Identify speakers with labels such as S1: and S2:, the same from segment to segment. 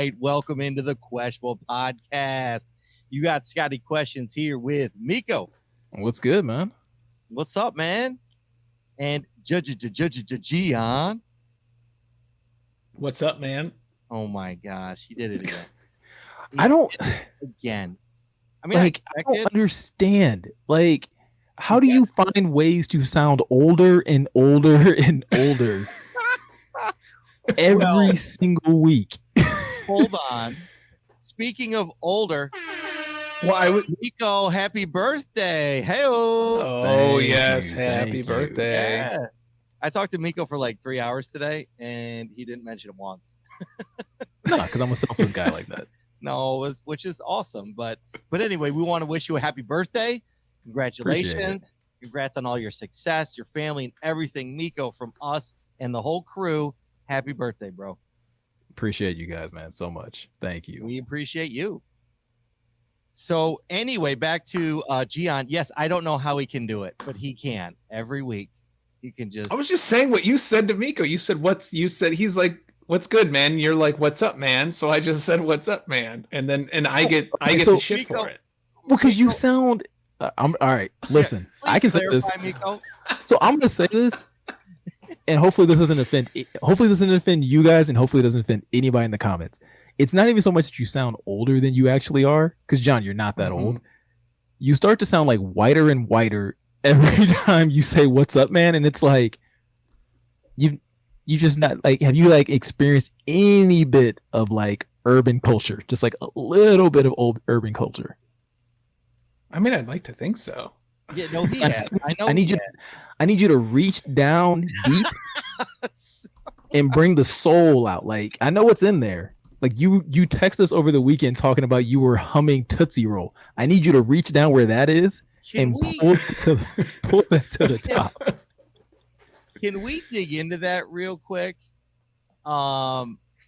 S1: right. Welcome into the Questionable Podcast. You got Scotty Questions here with Meko.
S2: What's good, man?
S1: What's up, man? And Gionne.
S3: What's up, man?
S1: Oh my gosh, he did it again.
S2: I don't
S1: again. I mean,
S2: I don't understand. Like, how do you find ways to sound older and older and older every single week?
S1: Hold on. Speaking of older, Meko, happy birthday.
S3: Hey-o. Yes, happy birthday.
S1: Yeah. I talked to Meko for like 3 hours today, and he didn't mention it once.
S2: No, because I'm a selfless guy like that.
S1: No, which is awesome. But anyway, we want to wish you a happy birthday. Congratulations. Congrats on all your success, your family, and everything. Meko, from us and the whole crew, happy birthday, bro.
S2: Appreciate you guys, man, so much. Thank you.
S1: We appreciate you. So anyway, back to Gionne. Yes, I don't know how he can do it, but he can every week. He can just.
S3: I was just saying what you said to Meko. You said he's like, "What's good, man?" You're like, "What's up, man?" So I just said, "What's up, man?" And I get the shit
S1: Meko,
S3: for it.
S2: Well, because you sound. I'm all right. Listen, I can say this.
S1: Meko.
S2: So I'm gonna say this, and hopefully this doesn't offend. Hopefully this doesn't offend you guys, and hopefully it doesn't offend anybody in the comments. It's not even so much that you sound older than you actually are, because John, you're not that old. You start to sound like whiter and whiter every time you say "What's up, man?" And it's like you just not like. Have you like experienced any bit of like urban culture? Just like a little bit of old urban culture.
S3: I mean, I'd like to think so.
S1: Yeah, no, he has. I know.
S2: I need you to reach down deep and bring the soul out. Like, I know what's in there. Like you text us over the weekend talking about you were humming Tootsie Roll. I need you to reach down where that is and pull that to the top.
S1: Can we dig into that real quick?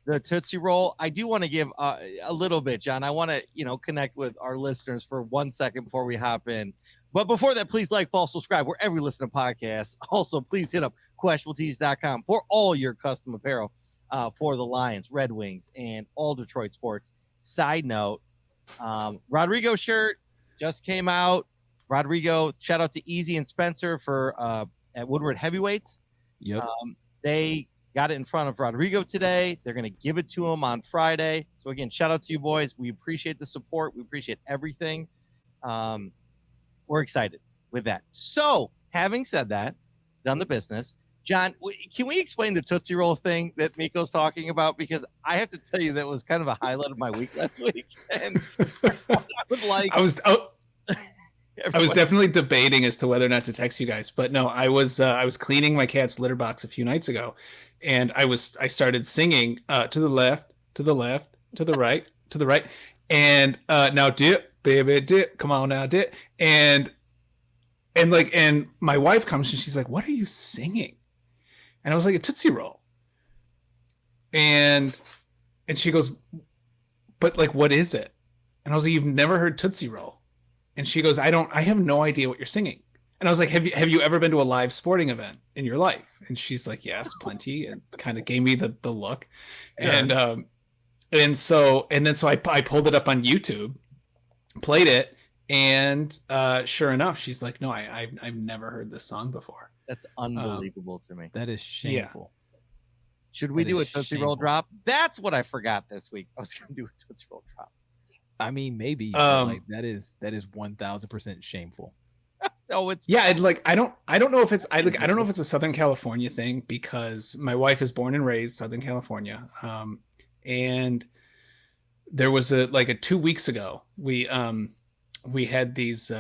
S1: The Tootsie Roll. I do want to give a little bit, John. I want to, connect with our listeners for 1 second before we hop in. But before that, please like, follow, subscribe wherever you listen to podcasts. Also, please hit up questionabletees.com for all your custom apparel for the Lions, Red Wings, and all Detroit sports. Side note, Rodrigo shirt just came out. Rodrigo, shout out to Easy and Spencer for at Woodward Heavyweights.
S2: Yep.
S1: They got it in front of Rodrigo today. They're going to give it to him on Friday. So again, shout out to you boys. We appreciate the support. We appreciate everything. We're excited with that. So having said that, done the business. John, can we explain the Tootsie Roll thing that Meko's talking about? Because I have to tell you that was kind of a highlight of my week last week. And
S3: I was definitely debating as to whether or not to text you guys, but no, I was cleaning my cat's litter box a few nights ago, and I started singing to the left, to the left, to the right, to the right, and now dip, baby, dip, come on now, dip, and my wife comes and she's like, "What are you singing?" And I was like, "A Tootsie Roll," and she goes, "But like, what is it?" And I was like, "You've never heard Tootsie Roll?" And she goes, I have no idea what you're singing. And I was like, have you ever been to a live sporting event in your life? And she's like, yes, plenty. And kind of gave me the look. Yeah. And so I pulled it up on YouTube, played it. And sure enough, she's like, no, I've never heard this song before.
S1: That's unbelievable to me.
S2: That is shameful.
S1: Yeah. Should we do a Tootsie Roll drop? That's what I forgot this week. I was going to do a Tootsie Roll drop.
S2: I mean, maybe like that is 1,000% shameful.
S1: No, it's
S3: I don't know if it's I don't know if it's a Southern California thing, because my wife is born and raised Southern California, and there was a 2 weeks ago we had these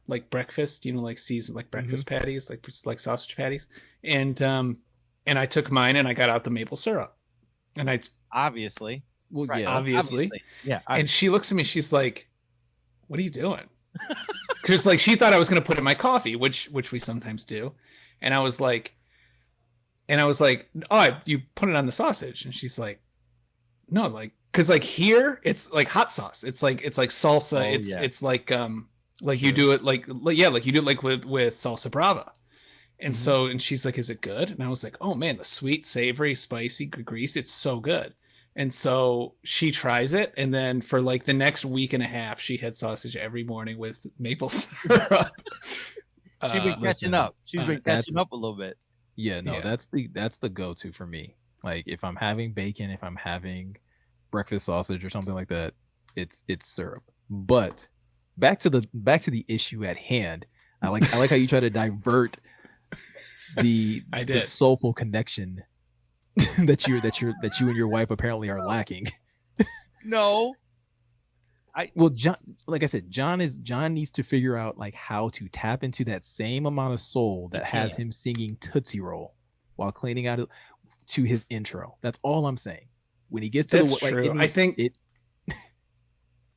S3: like breakfast, like seasoned like breakfast patties, like sausage patties, and I took mine and I got out the maple syrup, and I
S1: obviously.
S2: Well,
S1: right.
S2: yeah,
S1: obviously. Yeah.
S3: And she looks at me, she's like, "What are you doing?" Because like she thought I was going to put in my coffee, which we sometimes do. And I was like, "Oh, you put it on the sausage." And she's like, "No, like, because like here it's like hot sauce. It's like salsa. It's like sure. You do it like you do it like with salsa brava." And so, and she's like, "Is it good?" And I was like, "Oh man, the sweet, savory, spicy, grease, it's so good." And so she tries it, and then for like the next week and a half, she had sausage every morning with maple syrup.
S1: She's been catching up. She's been catching up a little bit.
S2: Yeah, no, that's the go-to for me. Like if I'm having bacon, if I'm having breakfast sausage or something like that, it's syrup. But back to the issue at hand. I like how you try to divert the soulful connection that you and your wife apparently are lacking.
S1: No.
S2: John, like I said, John needs to figure out like how to tap into that same amount of soul that has him singing Tootsie Roll while cleaning out to his intro. That's all I'm saying. When he gets to
S3: that's true. I think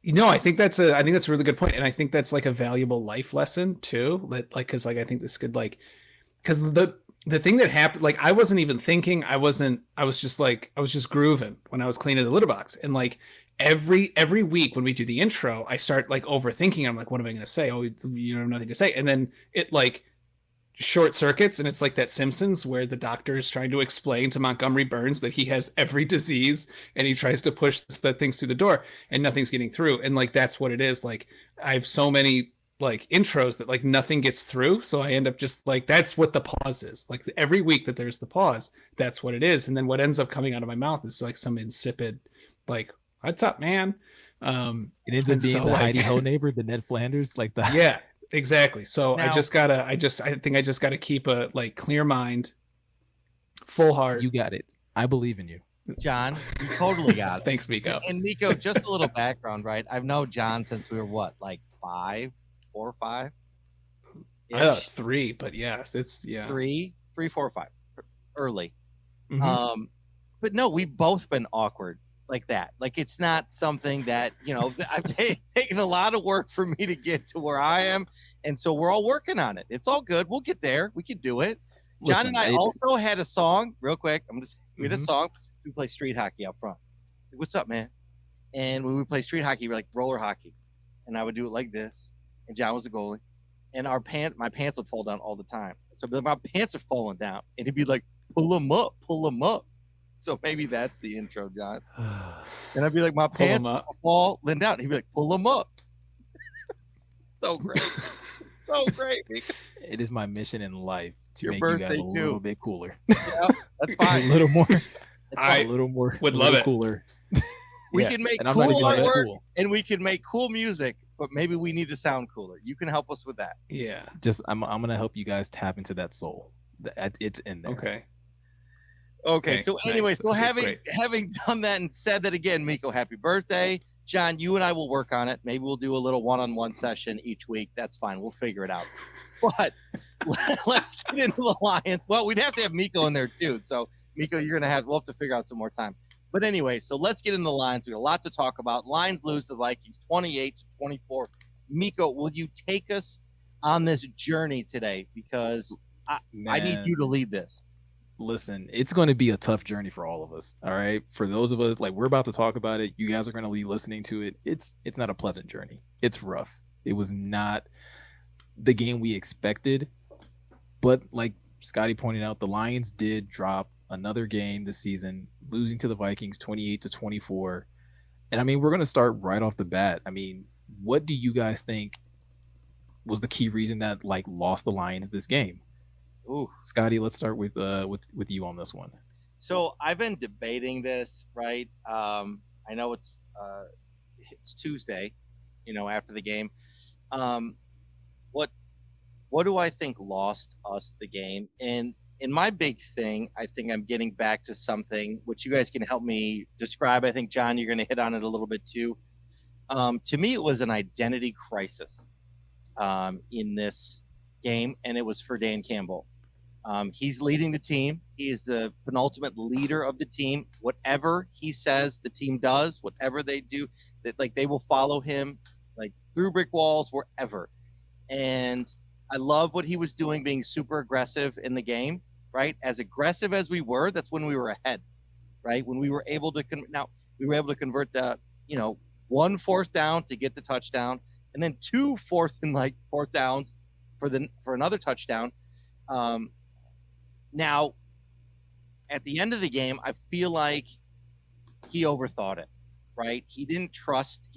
S3: I think that's a really good point, and I think that's like a valuable life lesson too. Because I think this could because the thing that happened, like I wasn't even thinking, I was just grooving when I was cleaning the litter box, and like every week when we do the intro, I start like overthinking. I'm like, what am I going to say? Oh, you have nothing to say, and then it like short circuits, and it's like that Simpsons where the doctor is trying to explain to Montgomery Burns that he has every disease, and he tries to push that things through the door, and nothing's getting through, and like that's what it is. Like I have so many like intros that like nothing gets through, so I end up just like that's what the pause is. Like every week that there's the pause, that's what it is, and then what ends up coming out of my mouth is like some insipid like "What's up, man?"
S2: It ends up being the Heidi Ho neighbor, the Ned Flanders, like the
S3: yeah. Exactly. So now, I think I just gotta keep a like clear mind, full heart.
S2: You got it. I believe in you,
S1: John. You totally got it.
S3: Thanks, Meko.
S1: And Meko, just a little background, right? I've known John since we were what, like 4 or 5?
S3: 3, but yes, it's
S1: 3, 4, 5, early.
S3: Mm-hmm.
S1: But no, we've both been awkward like that. Like it's not something that I've taken a lot of work for me to get to where I am, and so we're all working on it. It's all good. We'll get there. We can do it. John and I also had a song. Real quick, I'm just we had a song. We play street hockey out front. Like, what's up, man? And when we play street hockey, we're like roller hockey, and I would do it like this. And John was the goalie, and my pants would fall down all the time. So I'd be like, my pants are falling down, and he'd be like, pull them up, pull them up. So maybe that's the intro, John. And I'd be like, my pants are falling down. He'd be like, pull them up. So great. So great.
S2: It is my mission in life to
S1: Your
S2: make you guys
S1: birthday,
S2: a little bit cooler.
S1: Yeah, that's fine.
S2: A little more.
S3: I
S2: a little more.
S3: Would love it.
S2: Cooler.
S1: We can make cool artwork and we can make cool music, but maybe we need to sound cooler. You can help us with that.
S3: Yeah.
S2: Just I'm gonna help you guys tap into that soul. It's in there.
S1: Okay. So anyway,
S3: nice.
S1: So having done that and said that again, Meko, happy birthday. John, you and I will work on it. Maybe we'll do a little one-on-one session each week. That's fine. We'll figure it out. But let's get into the Lions. Well, we'd have to have Meko in there too. So Meko, we'll have to figure out some more time. But anyway, so let's get into the Lions. We got a lot to talk about. Lions lose to the Vikings 28-24. Meko, will you take us on this journey today? Because I need you to lead this.
S2: Listen, it's going to be a tough journey for all of us. All right. For those of us, like we're about to talk about it, you guys are going to be listening to it. It's not a pleasant journey. It's rough. It was not the game we expected. But like Scotty pointed out, the Lions did drop another game this season, losing to the Vikings 28-24. And I mean, we're going to start right off the bat. I mean, what do you guys think was the key reason that like lost the Lions this game?
S1: Ooh,
S2: Scotty, let's start with you on this one.
S1: So I've been debating this, right? I know it's Tuesday, after the game. What do I think lost us the game? And in my big thing, I think I'm getting back to something which you guys can help me describe. I think John, you're going to hit on it a little bit too. To me, it was an identity crisis in this game, and it was for Dan Campbell. He's leading the team. He is the penultimate leader of the team. Whatever he says, the team does. Whatever they do, they will follow him, like through brick walls, wherever. And I love what he was doing, being super aggressive in the game. Right, as aggressive as we were, that's when we were ahead. Right, when we were able to convert the 1 4th down to get the touchdown, and then 2 4th downs for another touchdown. Now, at the end of the game, I feel like he overthought it, right? He didn't trust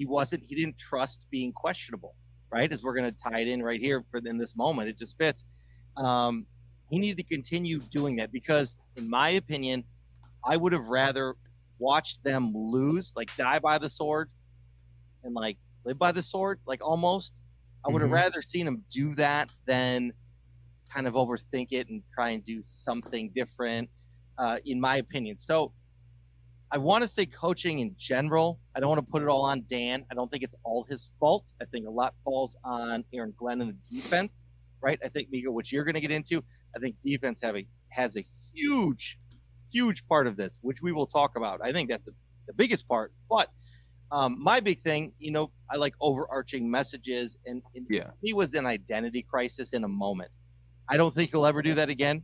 S1: being questionable, right? As we're going to tie it in right here in this moment, it just fits. He needed to continue doing that because, in my opinion, I would have rather watched them lose, like die by the sword and like live by the sword, like almost. I would have rather seen him do that than kind of overthink it and try and do something different, in my opinion. So I want to say coaching in general. I don't want to put it all on Dan. I don't think it's all his fault. I think a lot falls on Aaron Glenn and the defense, right? I think, Meko, which you're going to get into, I think defense has a huge part of this, which we will talk about. I think that's the biggest part. But my big thing, I like overarching messages, and he was an identity crisis in a moment. I don't think he'll ever do that again.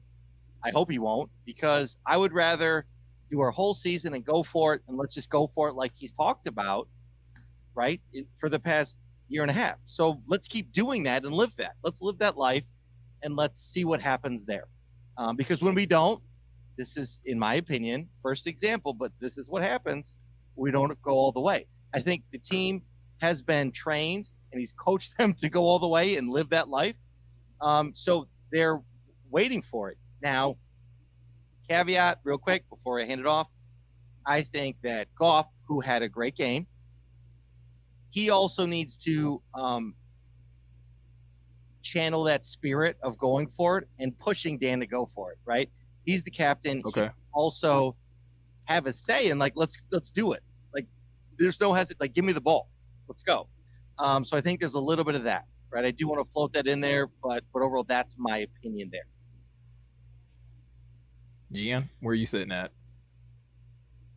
S1: I hope he won't, because I would rather do our whole season and go for it, and let's just go for it like he's talked about, right, for the past year and a half. So let's keep doing that and live that. Let's live that life, and let's see what happens there. Because when we don't, this is, in my opinion, first example, but this is what happens. We don't go all the way. I think the team has been trained, and he's coached them to go all the way and live that life. So they're waiting for it. Now, caveat real quick before I hand it off, I think that Goff, who had a great game, he also needs to channel that spirit of going for it and pushing Dan to go for it, right? He's the captain.
S2: Okay.
S1: He also have a say in, like, let's do it. Like, there's no hesitation. Like, give me the ball. Let's go. So I think there's a little bit of that, right? I do want to float that in there, but overall, that's my opinion there.
S2: Gionne, where are you sitting at?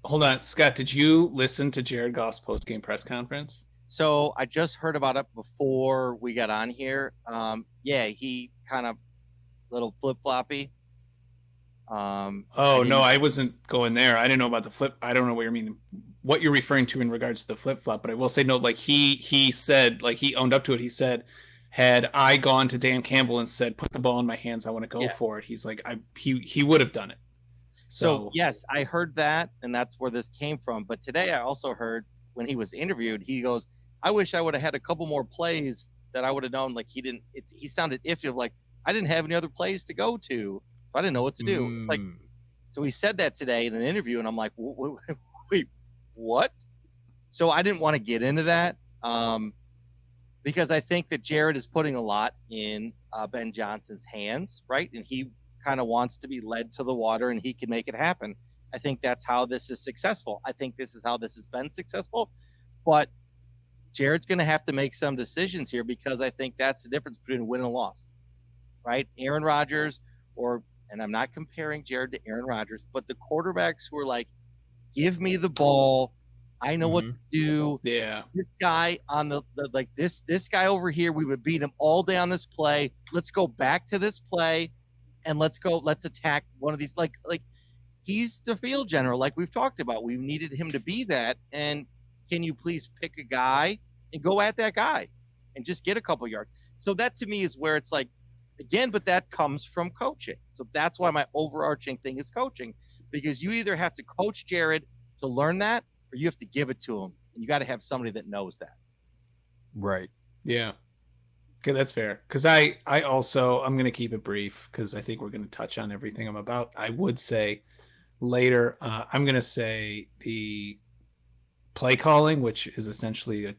S3: Hold on, Scott, did you listen to Jared Goff's post-game press conference?
S1: So I just heard about it before we got on here. He kind of little flip-floppy.
S3: No, I wasn't going there. I didn't know about the flip. I don't know what you're referring to in regards to the flip-flop, but I will say, no, like he said, like he owned up to it. He said, had I gone to Dan Campbell and said, put the ball in my hands, I want to go for it, he's like, he would have done it.
S1: So yes, I heard that, and that's where this came from. But today I also heard when he was interviewed, he goes, I wish I would have had a couple more plays that I would have known. Like he sounded iffy of like, I didn't have any other plays to go to. So I didn't know what to do. It's like, so he said that today in an interview, and I'm like, wait, what? So I didn't want to get into that. Because I think that Jared is putting a lot in Ben Johnson's hands, right? And he kind of wants to be led to the water, and he can make it happen. I think that's how this is successful. I think this is how this has been successful. But Jared's going to have to make some decisions here, because I think that's the difference between a win and a loss, right? Aaron Rodgers, and I'm not comparing Jared to Aaron Rodgers, but the quarterbacks who are like, give me the ball, I know what to do.
S3: Yeah.
S1: This guy on the like this guy over here, we would beat him all day on this play. Let's go back to this play, and let's attack one of these. Like he's the field general, like we've talked about. We needed him to be that. And can you please pick a guy and go at that guy and just get a couple yards? So that to me is where it's like, again, but that comes from coaching. So that's why my overarching thing is coaching, because you either have to coach Jared to learn that, or you have to give it to him. And you got to have somebody that knows that.
S2: Right.
S3: Yeah. Okay, that's fair. Because I'm going to keep it brief, because I think we're going to touch on everything I'm about. I would say later, I'm going to say the play calling, which is essentially a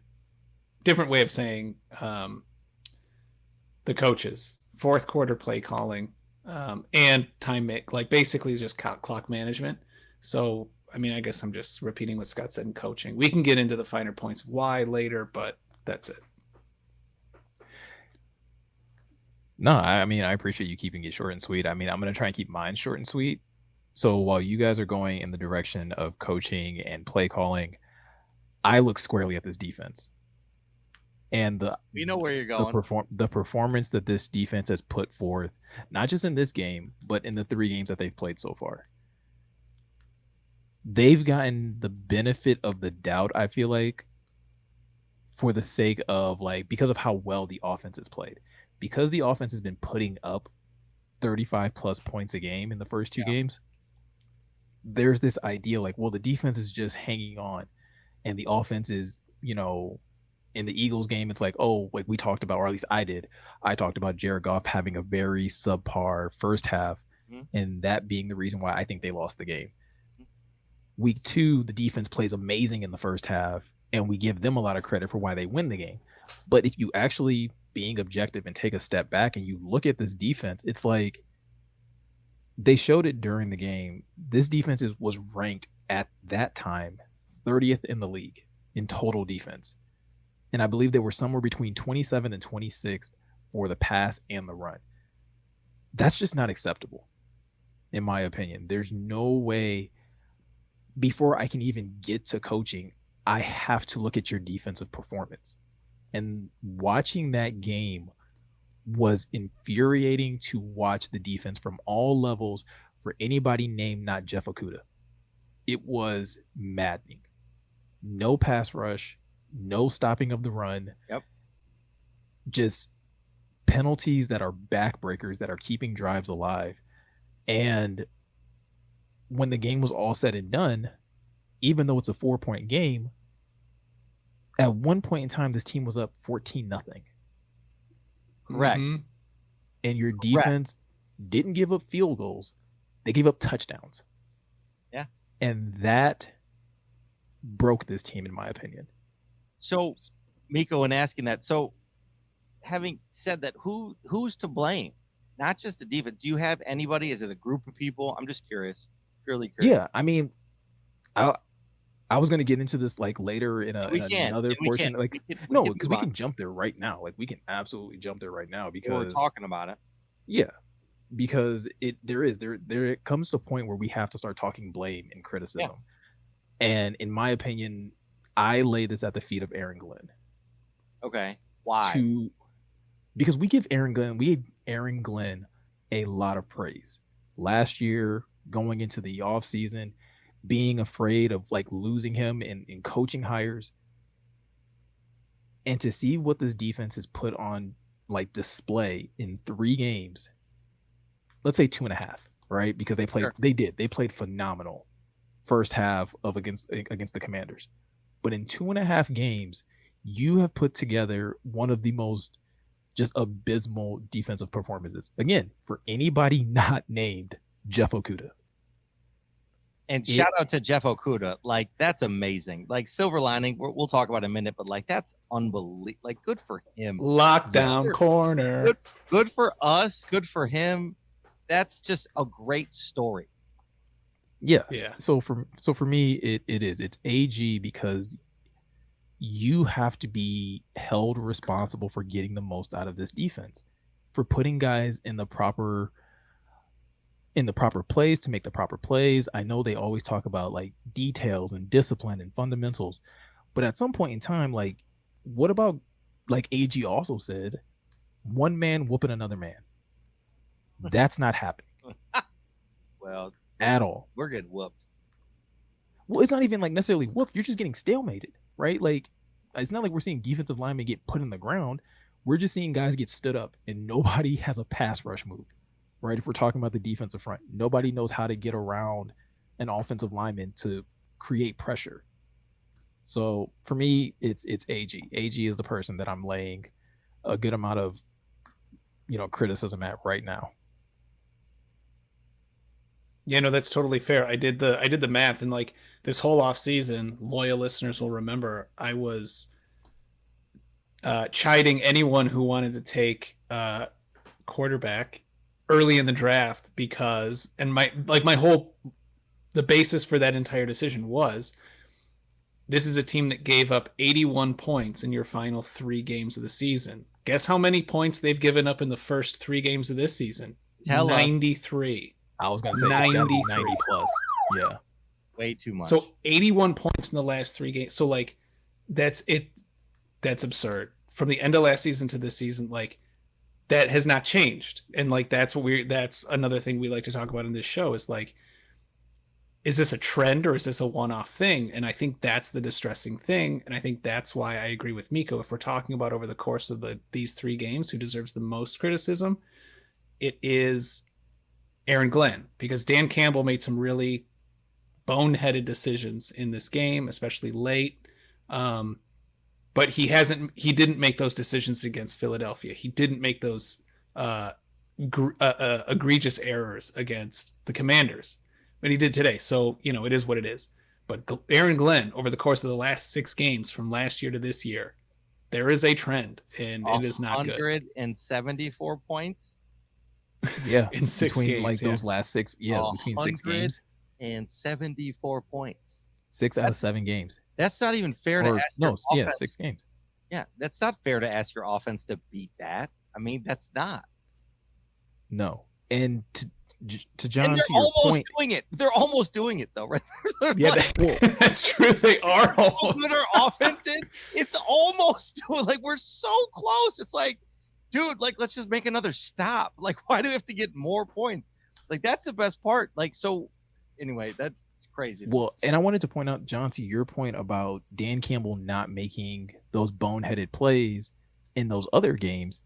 S3: different way of saying the coaches, fourth quarter play calling, and time, like basically just clock management. So, I mean, I guess I'm just repeating what Scott said in coaching. We can get into the finer points of why later, but that's it.
S2: No, I mean, I appreciate you keeping it short and sweet. I mean, I'm going to try and keep mine short and sweet. So while you guys are going in the direction of coaching and play calling, I look squarely at this defense. And
S1: we know where you're going.
S2: The performance that this defense has put forth, not just in this game, but in the 3 games that they've played so far. They've gotten the benefit of the doubt, I feel like, for the sake of, like, because of how well the offense has played. Because the offense has been putting up 35 plus points a game in the first 2 games, there's this idea like, well, the defense is just hanging on and the offense is, in the Eagles game, it's like, oh, like we talked about, or at least I talked about Jared Goff having a very subpar first half, and that being the reason why I think they lost the game. Week 2, the defense plays amazing in the first half, and we give them a lot of credit for why they win the game. But if you actually being objective and take a step back and you look at this defense, it's like they showed it during the game. This defense was ranked at that time 30th in the league in total defense. And I believe they were somewhere between 27th and 26th for the pass and the run. That's just not acceptable, in my opinion. There's no way, before I can even get to coaching, I have to look at your defensive performance. And watching that game was infuriating to watch the defense from all levels for anybody named not Jeff Okudah. It was maddening. No pass rush, no stopping of the run.
S1: Yep.
S2: Just penalties that are backbreakers that are keeping drives alive. And when the game was all said and done, even though it's a 4-point game, at one point in time, this team was up 14-0.
S1: Correct.
S3: Mm-hmm.
S2: And your defense didn't give up field goals. They gave up touchdowns.
S1: Yeah.
S2: And that broke this team, in my opinion.
S1: So, Meko, in asking that, so having said that, who's to blame? Not just the defense. Do you have anybody? Is it a group of people? I'm just curious. Purely curious.
S2: Yeah, I mean, I was going to get into this like later in another portion. Like, no, because we can jump there right now. Like, we can absolutely jump there right now because
S1: we're talking about it.
S2: Yeah, because there comes to a point where we have to start talking blame and criticism. Yeah. And in my opinion, I lay this at the feet of Aaron Glenn.
S1: Okay, why?
S2: Because we gave Aaron Glenn a lot of praise last year, going into the off season, being afraid of like losing him in coaching hires, and to see what this defense has put on like display in 3 games, let's say 2.5, right? Because they played phenomenal first half of against the Commanders, but in 2.5 games, you have put together one of the most just abysmal defensive performances again for anybody not named Jeff Okudah.
S1: And shout out to Jeff Okudah. Like, that's amazing. Like, silver lining, we'll talk about in a minute, but like, that's unbelievable. Like, good for him.
S3: Lockdown corner.
S1: Good for us. Good for him. That's just a great story.
S2: Yeah. So for me, it's AG, because you have to be held responsible for getting the most out of this defense, for putting guys in the proper plays to make the proper plays. I know they always talk about like details and discipline and fundamentals, but at some point in time, like, what about, like AG also said, one man whooping another man? That's not happening.
S1: Well,
S2: at all.
S1: We're getting whooped.
S2: Well, it's not even like necessarily whooped. You're just getting stalemated, right? Like, it's not like we're seeing defensive linemen get put in the ground. We're just seeing guys get stood up and nobody has a pass rush move. Right, if we're talking about the defensive front, nobody knows how to get around an offensive lineman to create pressure. So for me, it's AG. AG is the person that I'm laying a good amount of, criticism at right now.
S3: Yeah, no, that's totally fair. I did the math, and like this whole off season, loyal listeners will remember I was chiding anyone who wanted to take quarterback early in the draft, because, and the basis for that entire decision was, this is a team that gave up 81 points in your final 3 games of the season. Guess how many points they've given up in the first 3 games of this season?
S1: Tell
S3: 93.
S2: I was going to say
S3: 93
S2: plus. Yeah.
S1: Way too much.
S3: So 81 points in the last 3 games. So like, that's it. That's absurd. From the end of last season to this season, like, that has not changed. And like, that's another thing we like to talk about in this show, is like, is this a trend or is this a one-off thing? And I think that's the distressing thing. And I think that's why I agree with Meko. If we're talking about over the course of these 3 games, who deserves the most criticism, it is Aaron Glenn, because Dan Campbell made some really boneheaded decisions in this game, especially late. But he didn't make those decisions against Philadelphia. He didn't make those egregious errors against the Commanders, but he did today. So, it is what it is. But Aaron Glenn, over the course of the last 6 games from last year to this year, there is a trend, and it is not good.
S1: 174 points.
S2: Yeah,
S3: in 6
S2: between
S3: games,
S2: those last 6. Yeah, between 6 games
S1: and 74 points.
S2: 6 out of 7 games.
S1: That's not even fair to ask.
S2: No,
S1: your
S2: yeah, 6 games.
S1: Yeah, that's not fair to ask your offense to beat that. I mean, that's not.
S2: No, and to John,
S1: and they're
S2: to your
S1: almost
S2: point,
S1: doing it. They're almost doing it though, right?
S3: Yeah, that's true. They are almost.
S1: Good our offense is. It's almost doing. Like, we're so close. It's like, dude, like, let's just make another stop. Like, why do we have to get more points? Like, that's the best part. Like, so anyway, that's crazy.
S2: Well, and I wanted to point out, John, to your point about Dan Campbell not making those boneheaded plays in those other games.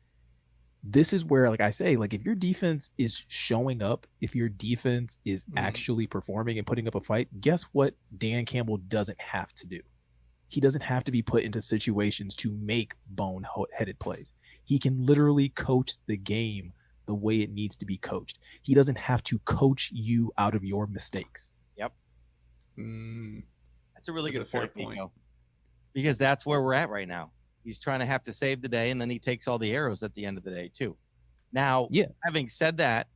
S2: This is where, like I say, like, if your defense is showing up, if your defense is actually performing and putting up a fight, guess what Dan Campbell doesn't have to do? He doesn't have to be put into situations to make boneheaded plays. He can literally coach the game the way it needs to be coached. He doesn't have to coach you out of your mistakes.
S1: Yep. That's a really good
S3: fair
S1: point. Because that's where we're at right now. He's trying to have to save the day, and then he takes all the arrows at the end of the day too. Now, having said that,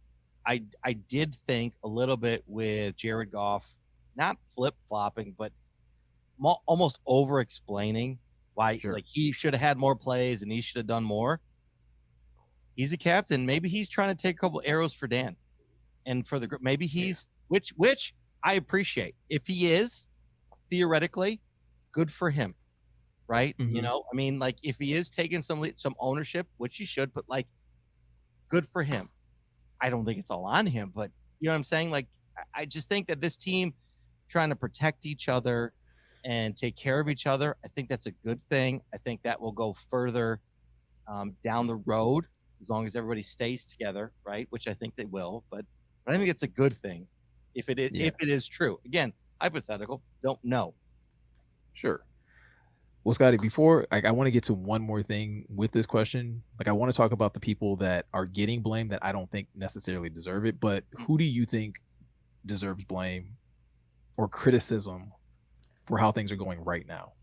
S1: I did think a little bit with Jared Goff, not flip-flopping, but almost over-explaining why like he should have had more plays and he should have done more. He's a captain. Maybe he's trying to take a couple arrows for Dan and for the group. Maybe he's which I appreciate. If he is, theoretically, good for him. Right? I mean, like, if he is taking some ownership, which he should, but like, good for him. I don't think it's all on him, but you know what I'm saying? Like, I just think that this team trying to protect each other and take care of each other, I think that's a good thing. I think that will go further down the road as long as everybody stays together, right? Which I think they will, but I think it's a good thing if it is true. Again, hypothetical, don't know.
S2: Sure. Well, Scotty, before I want to get to one more thing with this question. Like, I want to talk about the people that are getting blame that I don't think necessarily deserve it. But who do you think deserves blame or criticism for how things are going right now?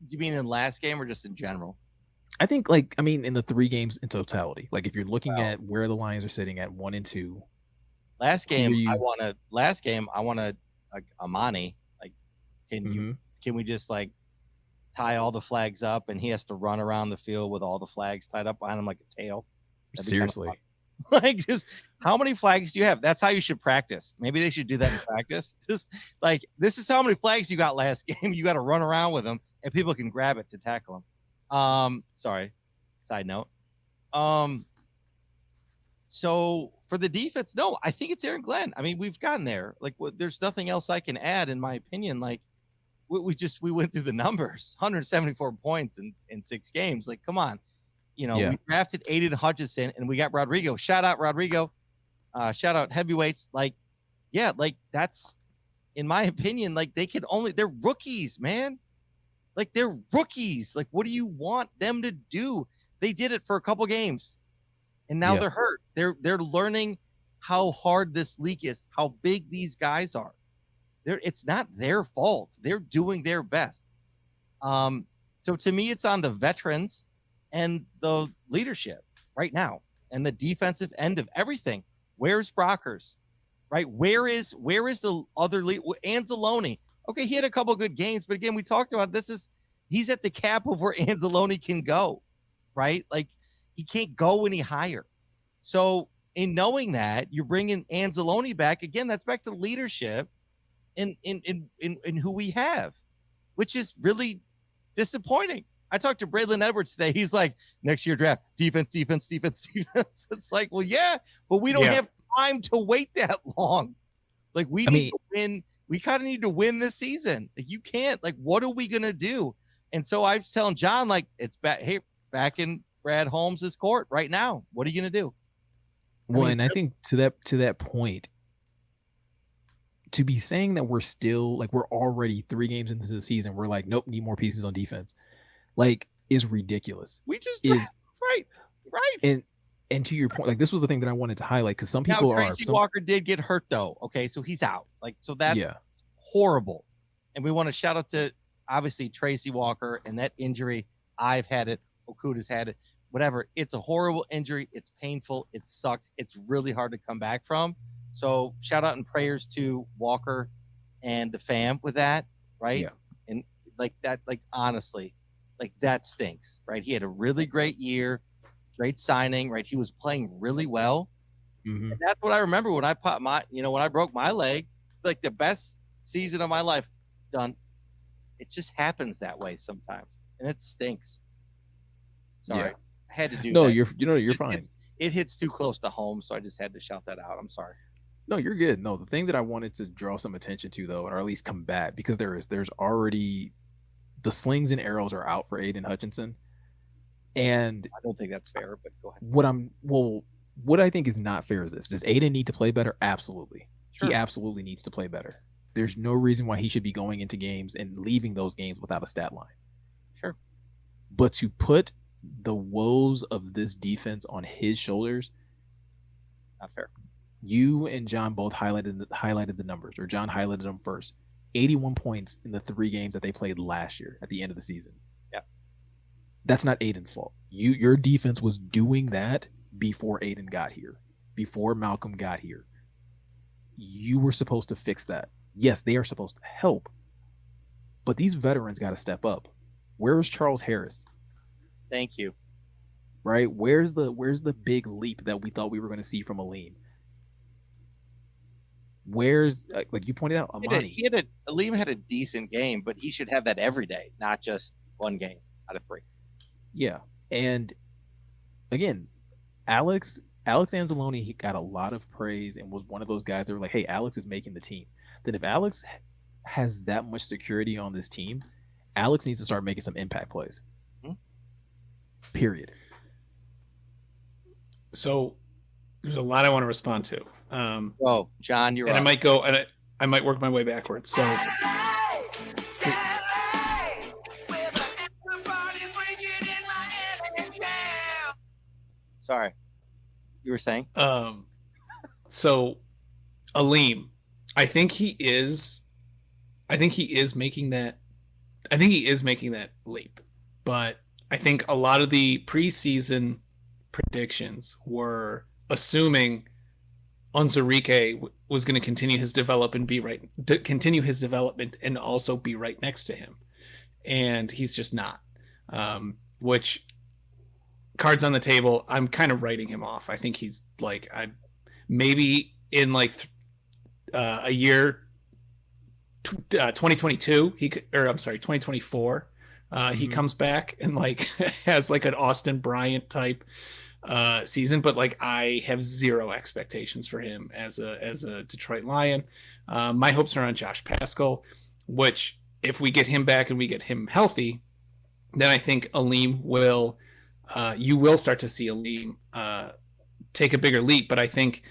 S1: You mean in last game or just in general?
S2: I think, in the 3 games in totality. Like, if you're looking at where the Lions are sitting at 1 and 2.
S1: Last game, I want Amani. Like, can we just like tie all the flags up and he has to run around the field with all the flags tied up behind him like a tail?
S2: Seriously.
S1: Like, just how many flags do you have? That's how you should practice. Maybe they should do that in practice. Just like, this is how many flags you got last game. You got to run around with them and people can grab it to tackle them. Sorry. Side note. So for the defense, no, I think it's Aaron Glenn. I mean, we've gotten there. Like, there's nothing else I can add, in my opinion. Like, we went through the numbers, 174 points in 6 games. Like, come on. We drafted Aiden Hutchinson and we got Rodrigo. Shout out Rodrigo. Shout out heavyweights. Like, yeah, like, that's, in my opinion, like, they're rookies, man. Like, they're rookies. Like, what do you want them to do? They did it for a couple games and now they're hurt. They're learning how hard this league is, how big these guys are. It's not their fault. They're doing their best. So to me, it's on the veterans and the leadership right now and the defensive end of everything. Where's Brockers? Right? Where is the other lead? Anzalone. Okay, he had a couple good games, but again, we talked about he's at the cap of where Anzalone can go, right? Like, he can't go any higher. So in knowing that, you're bringing Anzalone back again. That's back to leadership in who we have, which is really disappointing. I talked to Braylon Edwards today. He's like, next year draft, defense. It's like, well, yeah, but we don't have time to wait that long. Like, we need to win. We kind of need to win this season. Like, you can't, like, what are we going to do? And so I was telling John, like, it's back in Brad Holmes' court right now. What are you going to do?
S2: I think to that point, to be saying that we're still like we're already 3 games into the season, we're like, nope, need more pieces on defense, like is ridiculous.
S1: We just
S2: Is
S1: right.
S2: And to your point, like this was the thing that I wanted to highlight because some
S1: Now
S2: people
S1: Tracy Walker did get hurt though. Okay, so he's out. Like so that's horrible. And we want to shout out to obviously Tracy Walker and that injury. I've had it. Okuda's had it. Whatever. It's a horrible injury. It's painful. It sucks. It's really hard to come back from. So shout out and prayers to Walker and the fam with that, right?
S2: Yeah.
S1: And like that, like honestly, like that stinks, right? He had a really great year, great signing, right? He was playing really well.
S2: Mm-hmm.
S1: And that's what I remember when I popped when I broke my leg, like the best season of my life done. It just happens that way sometimes. And it stinks. Sorry. I had to do that.
S2: You're fine.
S1: It hits too close to home, so I just had to shout that out. I'm sorry.
S2: No, you're good. No, the thing that I wanted to draw some attention to though, or at least combat, because there's already the slings and arrows are out for Aiden Hutchinson. And
S1: I don't think that's fair, but go ahead.
S2: What I think is not fair is this. Does Aiden need to play better? Absolutely.
S1: Sure.
S2: He absolutely needs to play better. There's no reason why he should be going into games and leaving those games without a stat line.
S1: Sure.
S2: But to put the woes of this defense on his shoulders,
S1: not fair.
S2: You and John both highlighted the numbers, or John highlighted them first. 81 points in the 3 games that they played last year at the end of the season.
S1: Yeah.
S2: That's not Aiden's fault. Your defense was doing that before Aiden got here, before Malcolm got here. You were supposed to fix that. Yes, they are supposed to help, but these veterans got to step up. Where is Charles Harris?
S1: Thank you.
S2: Right? Where's the big leap that we thought we were going to see from Aleem? Where's, like you pointed out, Amani?
S1: Aleem had a decent game, but he should have that every day, not just one game out of 3.
S2: Yeah, and again, Alex Anzalone, he got a lot of praise and was one of those guys that were like, hey, Alex is making the team. Then if Alex has that much security on this team, Alex needs to start making some impact plays. Period.
S3: So there's a lot I want to respond to.
S1: John, you're
S3: and
S1: up.
S3: I might go and I might work my way backwards. So
S1: sorry. You were saying?
S3: So Aleem, I think he is making that leap. But I think a lot of the preseason predictions were assuming Onwuzurike was going to continue his development and also be right next to him. And he's just not. Which, cards on the table, I'm kind of writing him off. I think he's like, maybe in like a year 2022 2024 he comes back and like has like an Austin Bryant type season, but like I have zero expectations for him as a Detroit Lion. My hopes are on Josh Paschal, which if we get him back and we get him healthy, then I think Aleem will you will start to see Aleem take a bigger leap. But I think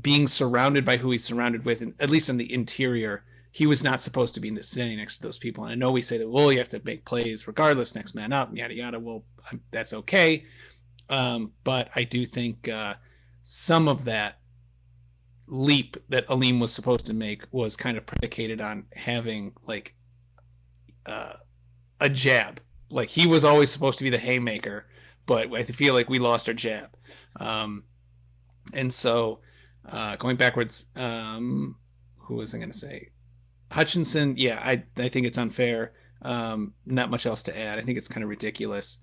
S3: being surrounded by who he's surrounded with, and at least in the interior, he was not supposed to be standing next to those people. And I know we say that, well, you have to make plays regardless, next man up, yada, yada. Well, that's okay. But I do think some of that leap that Aleem was supposed to make was kind of predicated on having like a jab. Like he was always supposed to be the haymaker, but I feel like we lost our jab. And so going backwards, who was I going to say? Hutchinson, yeah, I think it's unfair. Not much else to add. I think it's kind of ridiculous.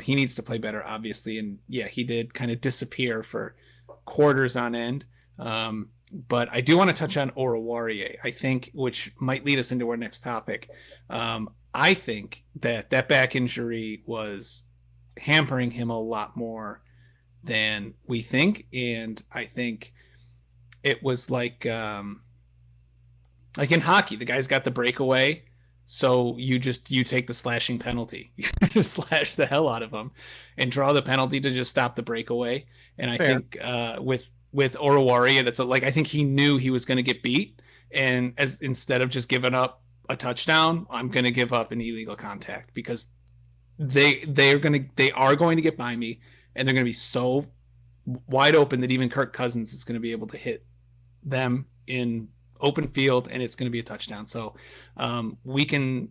S3: He needs to play better, obviously. And yeah, he did kind of disappear for quarters on end. But I do want to touch on Oruwariye, I think, which might lead us into our next topic. I think that back injury was hampering him a lot more than we think. And I think it was like in hockey, the guy's got the breakaway. So you take the slashing penalty, you just slash the hell out of him and draw the penalty to just stop the breakaway. And I think with with Oruwari, and it's like I think he knew he was going to get beat, and as instead of just giving up a touchdown, I'm going to give up an illegal contact because they are going to get by me, and they're going to be so wide open that even Kirk Cousins is going to be able to hit them in open field, and it's going to be a touchdown. So we can,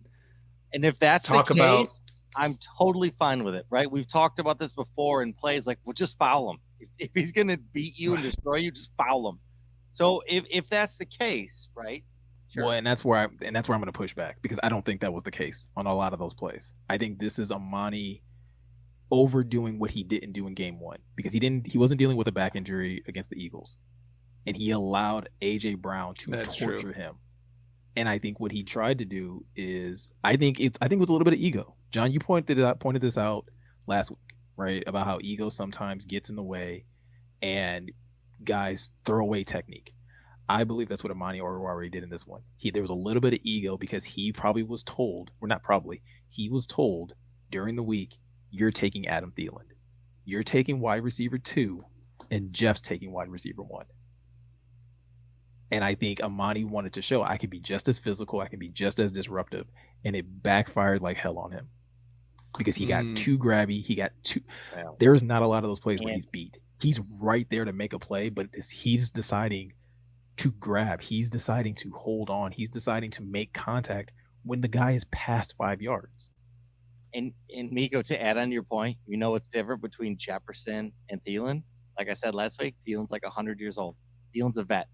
S1: and if that's
S3: talk
S1: the case,
S3: about,
S1: I'm totally fine with it, right? We've talked about this before in plays, like, well, just foul him. If he's going to beat you and destroy you, just foul him. So if that's the case, right?
S2: Sure. Well, and that's where I'm going to push back, because I don't think that was the case on a lot of those plays. I think this is Amani overdoing what he didn't do in game one, because he wasn't dealing with a back injury against the Eagles, and he allowed AJ Brown to torture him. And I think what he tried to do is, I think it was a little bit of ego. John, you pointed this out last week, right? About how ego sometimes gets in the way and guys throw away technique. I believe that's what Amani Oruwari did in this one. There was a little bit of ego because he probably was told, or not probably, he was told during the week, you're taking Adam Thielen. You're taking wide receiver 2, and Jeff's taking wide receiver 1. And I think Amani wanted to show I can be just as physical, I can be just as disruptive, and it backfired like hell on him because he got too grabby. He got too. Wow. There's not a lot of those plays where he's beat. He's right there to make a play, but he's deciding to grab. He's deciding to hold on. He's deciding to make contact when the guy is past 5 yards.
S1: And Meko, to add on to your point, what's different between Jefferson and Thielen? Like I said last week, Thielen's like 100 years old. Thielen's a vet.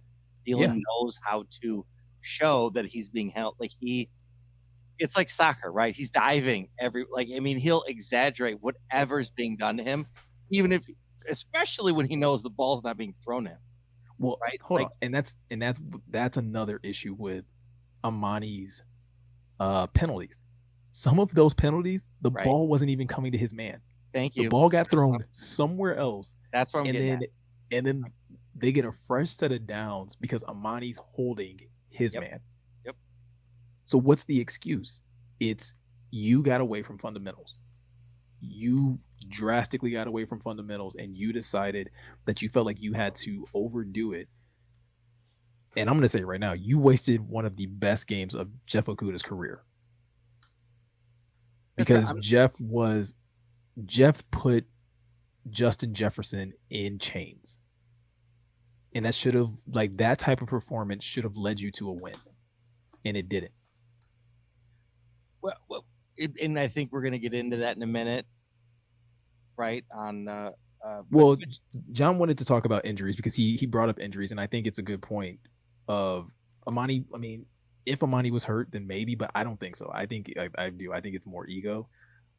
S1: Thielen knows how to show that he's being held. Like it's like soccer, right? He's diving he'll exaggerate whatever's being done to him, especially when he knows the ball's not being thrown at him.
S2: Well, right? Hold on. And that's another issue with Amani's penalties. Some of those penalties, the ball wasn't even coming to his man.
S1: Thank you.
S2: The ball got thrown somewhere else.
S1: That's what I'm getting at.
S2: And then they get a fresh set of downs because Amani's holding his man.
S1: Yep.
S2: So what's the excuse? It's you got away from fundamentals. You drastically got away from fundamentals, and you decided that you felt like you had to overdo it. And I'm going to say right now, you wasted one of the best games of Jeff Okudah's career. Because Jeff put Justin Jefferson in chains. And that should have, that type of performance should have led you to a win. And it didn't.
S1: Well, and I think we're going to get into that in a minute. Right?
S2: John wanted to talk about injuries because he brought up injuries. And I think it's a good point of Amani. I mean, if Amani was hurt, then maybe, but I don't think so. I think I do. I think it's more ego.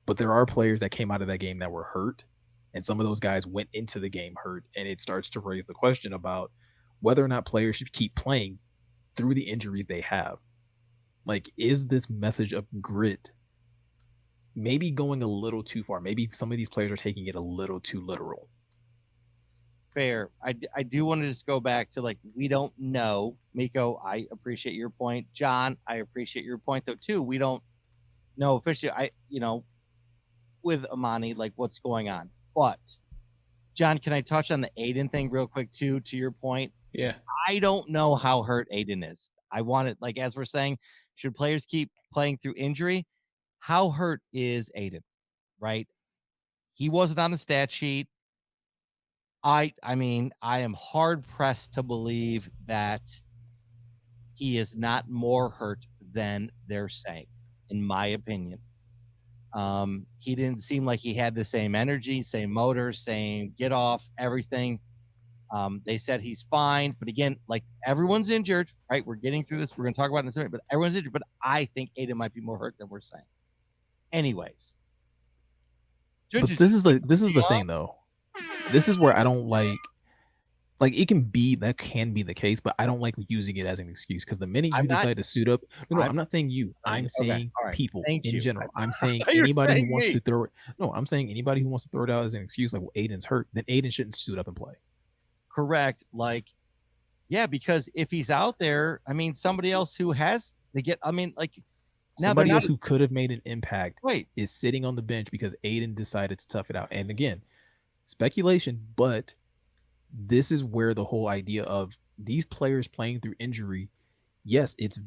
S2: But there are players that came out of that game that were hurt. And some of those guys went into the game hurt, and it starts to raise the question about whether or not players should keep playing through the injuries they have. Is this message of grit maybe going a little too far? Maybe some of these players are taking it a little too literal.
S1: Fair. I do want to just go back to we don't know. Meko, I appreciate your point. John, I appreciate your point though too. We don't know officially. With Amani, what's going on. But, John, can I touch on the Aiden thing real quick, too, to your point?
S3: Yeah.
S1: I don't know how hurt Aiden is. I want it, as we're saying, should players keep playing through injury? How hurt is Aiden, right? He wasn't on the stat sheet. I am hard-pressed to believe that he is not more hurt than they're saying, in my opinion. He didn't seem like he had the same energy, same motor, same get off, everything. They said he's fine, but again, everyone's injured, right? We're getting through this. We're going to talk about it in a second, but everyone's injured. But I think Aiden might be more hurt than we're saying. Anyways,
S2: but this is the thing, though. This is where I don't like it can be the case, but I don't like using it as an excuse because the minute you decide to suit up, I'm not saying you. I'm saying people in general. I'm saying anybody who wants to throw it. No, I'm saying anybody who wants to throw it out as an excuse, Aiden's hurt, then Aiden shouldn't suit up and play.
S1: Correct. Because if he's out there, somebody else who has to get.
S2: Somebody else who could have made an impact is sitting on the bench because Aiden decided to tough it out. And again, speculation, but this is where the whole idea of these players playing through injury, yes, it's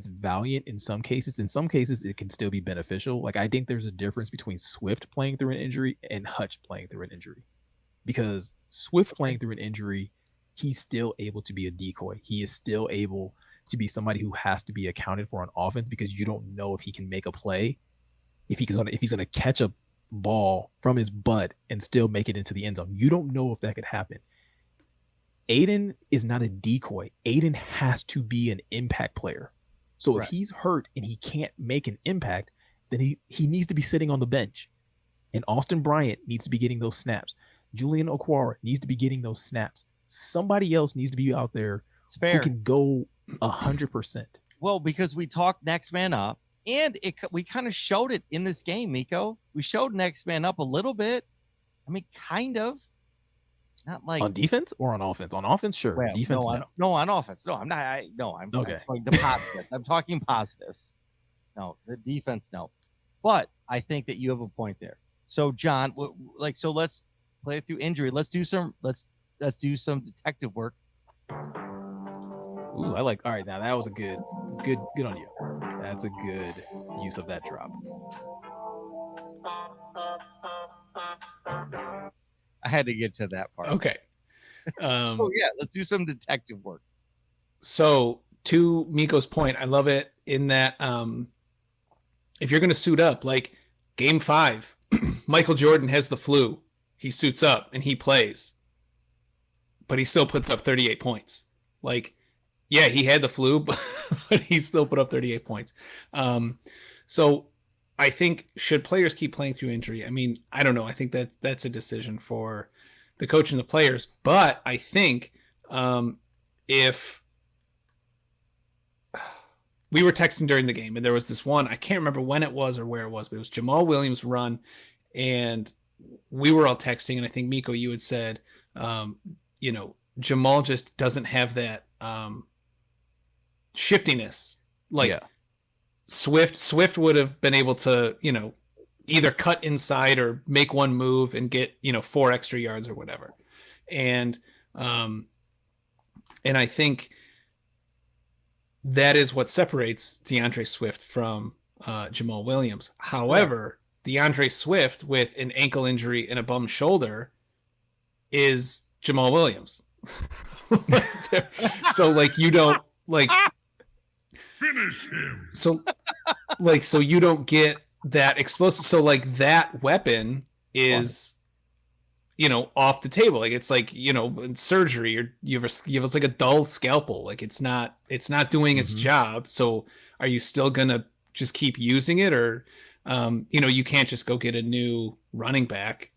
S2: valiant in some cases. In some cases, it can still be beneficial. Like, I think there's a difference between Swift playing through an injury and Hutch playing through an injury. Because Swift playing through an injury, he's still able to be a decoy. He is still able to be somebody who has to be accounted for on offense, because you don't know if he can make a play, if he's gonna catch a ball from his butt and still make it into the end zone. You don't know if that could happen. Aiden is not a decoy. Aiden has to be an impact player. So if he's hurt and he can't make an impact, then he needs to be sitting on the bench. And Austin Bryant needs to be getting those snaps. Julian Okwara needs to be getting those snaps. Somebody else needs to be out there who can go 100%.
S1: Well, because we talked next man up, and we kind of showed it in this game, Meko. We showed next man up a little bit. I mean, kind of. Not like
S2: on defense or on offense. On offense, sure.
S1: Well,
S2: defense,
S1: no, on offense. No, I'm not. I'm
S2: okay.
S1: talking the positives. I'm talking positives. No, the defense, no. But I think that you have a point there. So, John, so let's play it through injury. Let's do some detective work.
S2: Ooh, I like. All right, now that was a good on you. That's a good use of that drop.
S1: I had to get to that part.
S3: Okay.
S1: So yeah, let's do some detective work.
S3: So to Meko's point, I love it in that if you're going to suit up, like game 5, Michael Jordan has the flu. He suits up and he plays, but he still puts up 38 points. Like, yeah, he had the flu, but he still put up 38 points. So I think, should players keep playing through injury? I mean, I don't know. I think that's a decision for the coach and the players. But I think if we were texting during the game and there was this one, I can't remember when it was or where it was, but it was Jamal Williams' run. And we were all texting. And I think, Meko, you had said, Jamal just doesn't have that shiftiness. Like, yeah. Swift would have been able to, either cut inside or make one move and get, 4 extra yards or whatever. And I think that is what separates DeAndre Swift from Jamal Williams. However, DeAndre Swift with an ankle injury and a bum shoulder is Jamal Williams. So you don't
S4: finish him.
S3: So you don't get that explosive. So that weapon is, off the table. It's in surgery, or you have a dull scalpel. It's not doing its job. So are you still going to just keep using it? Or, you can't just go get a new running back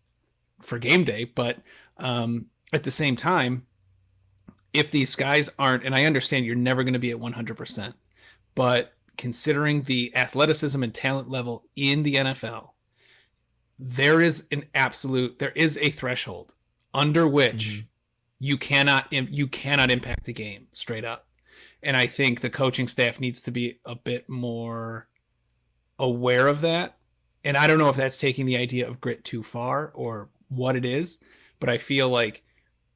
S3: for game day. But at the same time, if these guys aren't, and I understand you're never going to be at 100%, but considering the athleticism and talent level in the NFL, there is a threshold under which you cannot impact the game straight up. And I think the coaching staff needs to be a bit more aware of that. And I don't know if that's taking the idea of grit too far or what it is, but I feel like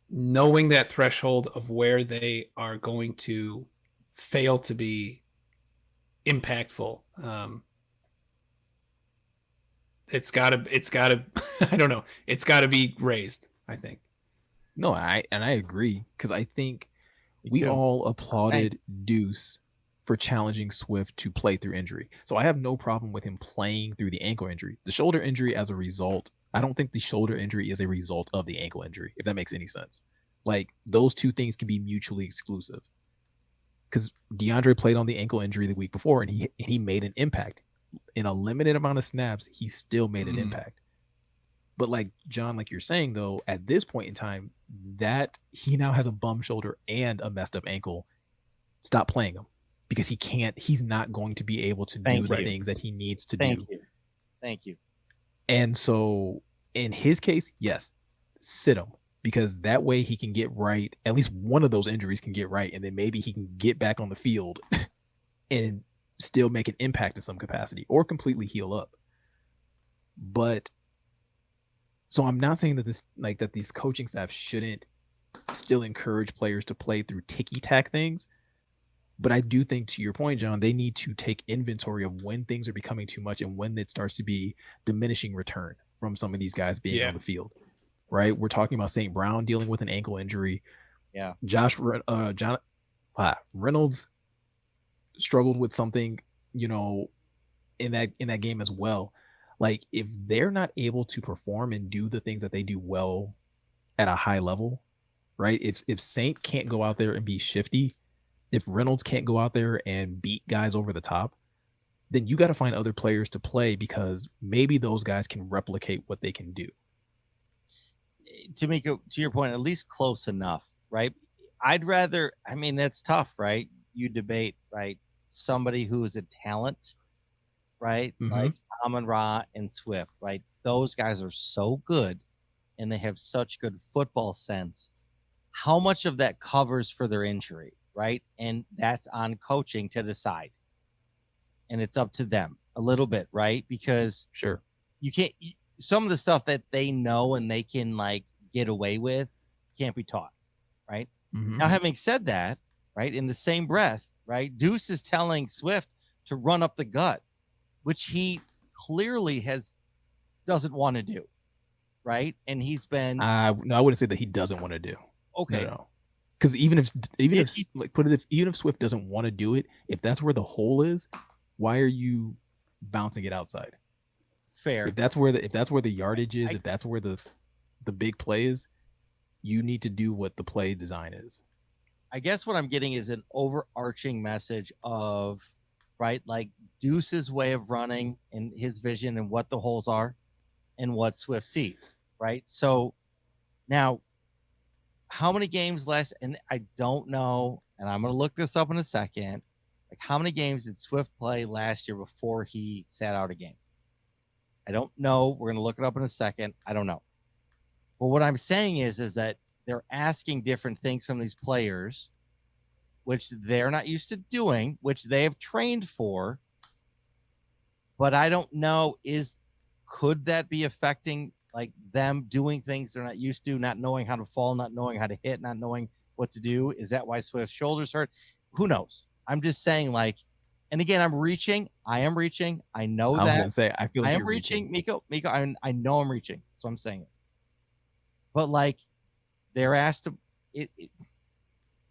S3: knowing that threshold of where they are going to fail to be impactfl, it's gotta I don't know, it's gotta be raised, I think.
S2: No, I agree, because I think we all applauded Deuce for challenging Swift to play through injury. So I have no problem with him playing through the ankle injury. The shoulder injury as a result, I don't think the shoulder injury is a result of the ankle injury, if that makes any sense. Those two things can be mutually exclusive. Because DeAndre played on the ankle injury the week before, and he made an impact. In a limited amount of snaps, he still made an impact. But John, you're saying, though, at this point in time, that he now has a bum shoulder and a messed up ankle, stop playing him, because he's not going to be able to do the things that he needs to do.
S1: Thank you.
S2: And so in his case, yes, sit him, because that way he can get right. At least one of those injuries can get right. And then maybe he can get back on the field and still make an impact in some capacity, or completely heal up. But so I'm not saying that that these coaching staff shouldn't still encourage players to play through ticky-tack things. But I do think, to your point, John, they need to take inventory of when things are becoming too much and when it starts to be diminishing return from some of these guys being on the field. Right? We're talking about St. Brown dealing with an ankle injury.
S1: Yeah.
S2: Reynolds struggled with something, in that game as well. Like, if they're not able to perform and do the things that they do well at a high level, right? If Saint can't go out there and be shifty, if Reynolds can't go out there and beat guys over the top, then you got to find other players to play, because maybe those guys can replicate what they can do.
S1: To your point, at least close enough, right? That's tough, right? You debate, right? Somebody who is a talent, right?
S2: Mm-hmm.
S1: Like Amon-Ra and Swift, right? Those guys are so good and they have such good football sense. How much of that covers for their injury, right? And that's on coaching to decide. And it's up to them a little bit, right? Because
S2: sure,
S1: you can't, some of the stuff that they know and they can like get away with can't be taught, right?
S2: Mm-hmm.
S1: Now, having said that, right, in the same breath, right, Deuce is telling Swift to run up the gut, which he clearly doesn't want to do, right? And he's been
S2: no, I wouldn't say that he doesn't want to do.
S1: Okay.
S2: No. Because even if Swift doesn't want to do it, if that's where the hole is, why are you bouncing it outside?
S1: Fair.
S2: If that's where the yardage is, if that's where the big play is, you need to do what the play design is.
S1: I guess what I'm getting is an overarching message of, right, like Deuce's way of running and his vision and what the holes are and what Swift sees, right? So now, how many games last, and I don't know, and I'm going to look this up in a second, like how many games did Swift play last year before he sat out a game? I don't know. We're going to look it up in a second. I don't know. But what I'm saying is that they're asking different things from these players, which they're not used to doing, which they have trained for. But I don't know, could that be affecting like them doing things they're not used to, not knowing how to fall, not knowing how to hit, not knowing what to do? Is that why Swift's shoulders hurt? Who knows? I'm just saying, like, and again, I am reaching. I know that.
S2: I was gonna say, I feel like
S1: I am reaching. Meko, I know I'm reaching. So I'm saying it. But like, they're asked to.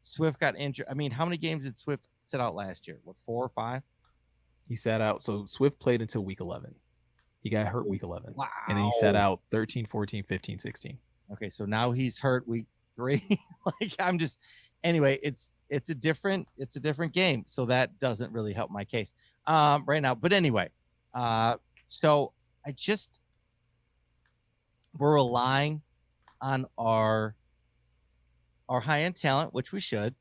S1: Swift got injured. I mean, how many games did Swift sit out last year? What, 4 or 5?
S2: He sat out. So Swift played until week 11. He got hurt week 11.
S1: Wow.
S2: And then he sat out 13, 14, 15, 16.
S1: Okay, so now he's hurt week 3. Like, I'm just, anyway, it's a different game. So that doesn't really help my case right now. But anyway, so we're relying on our high-end talent, which we should,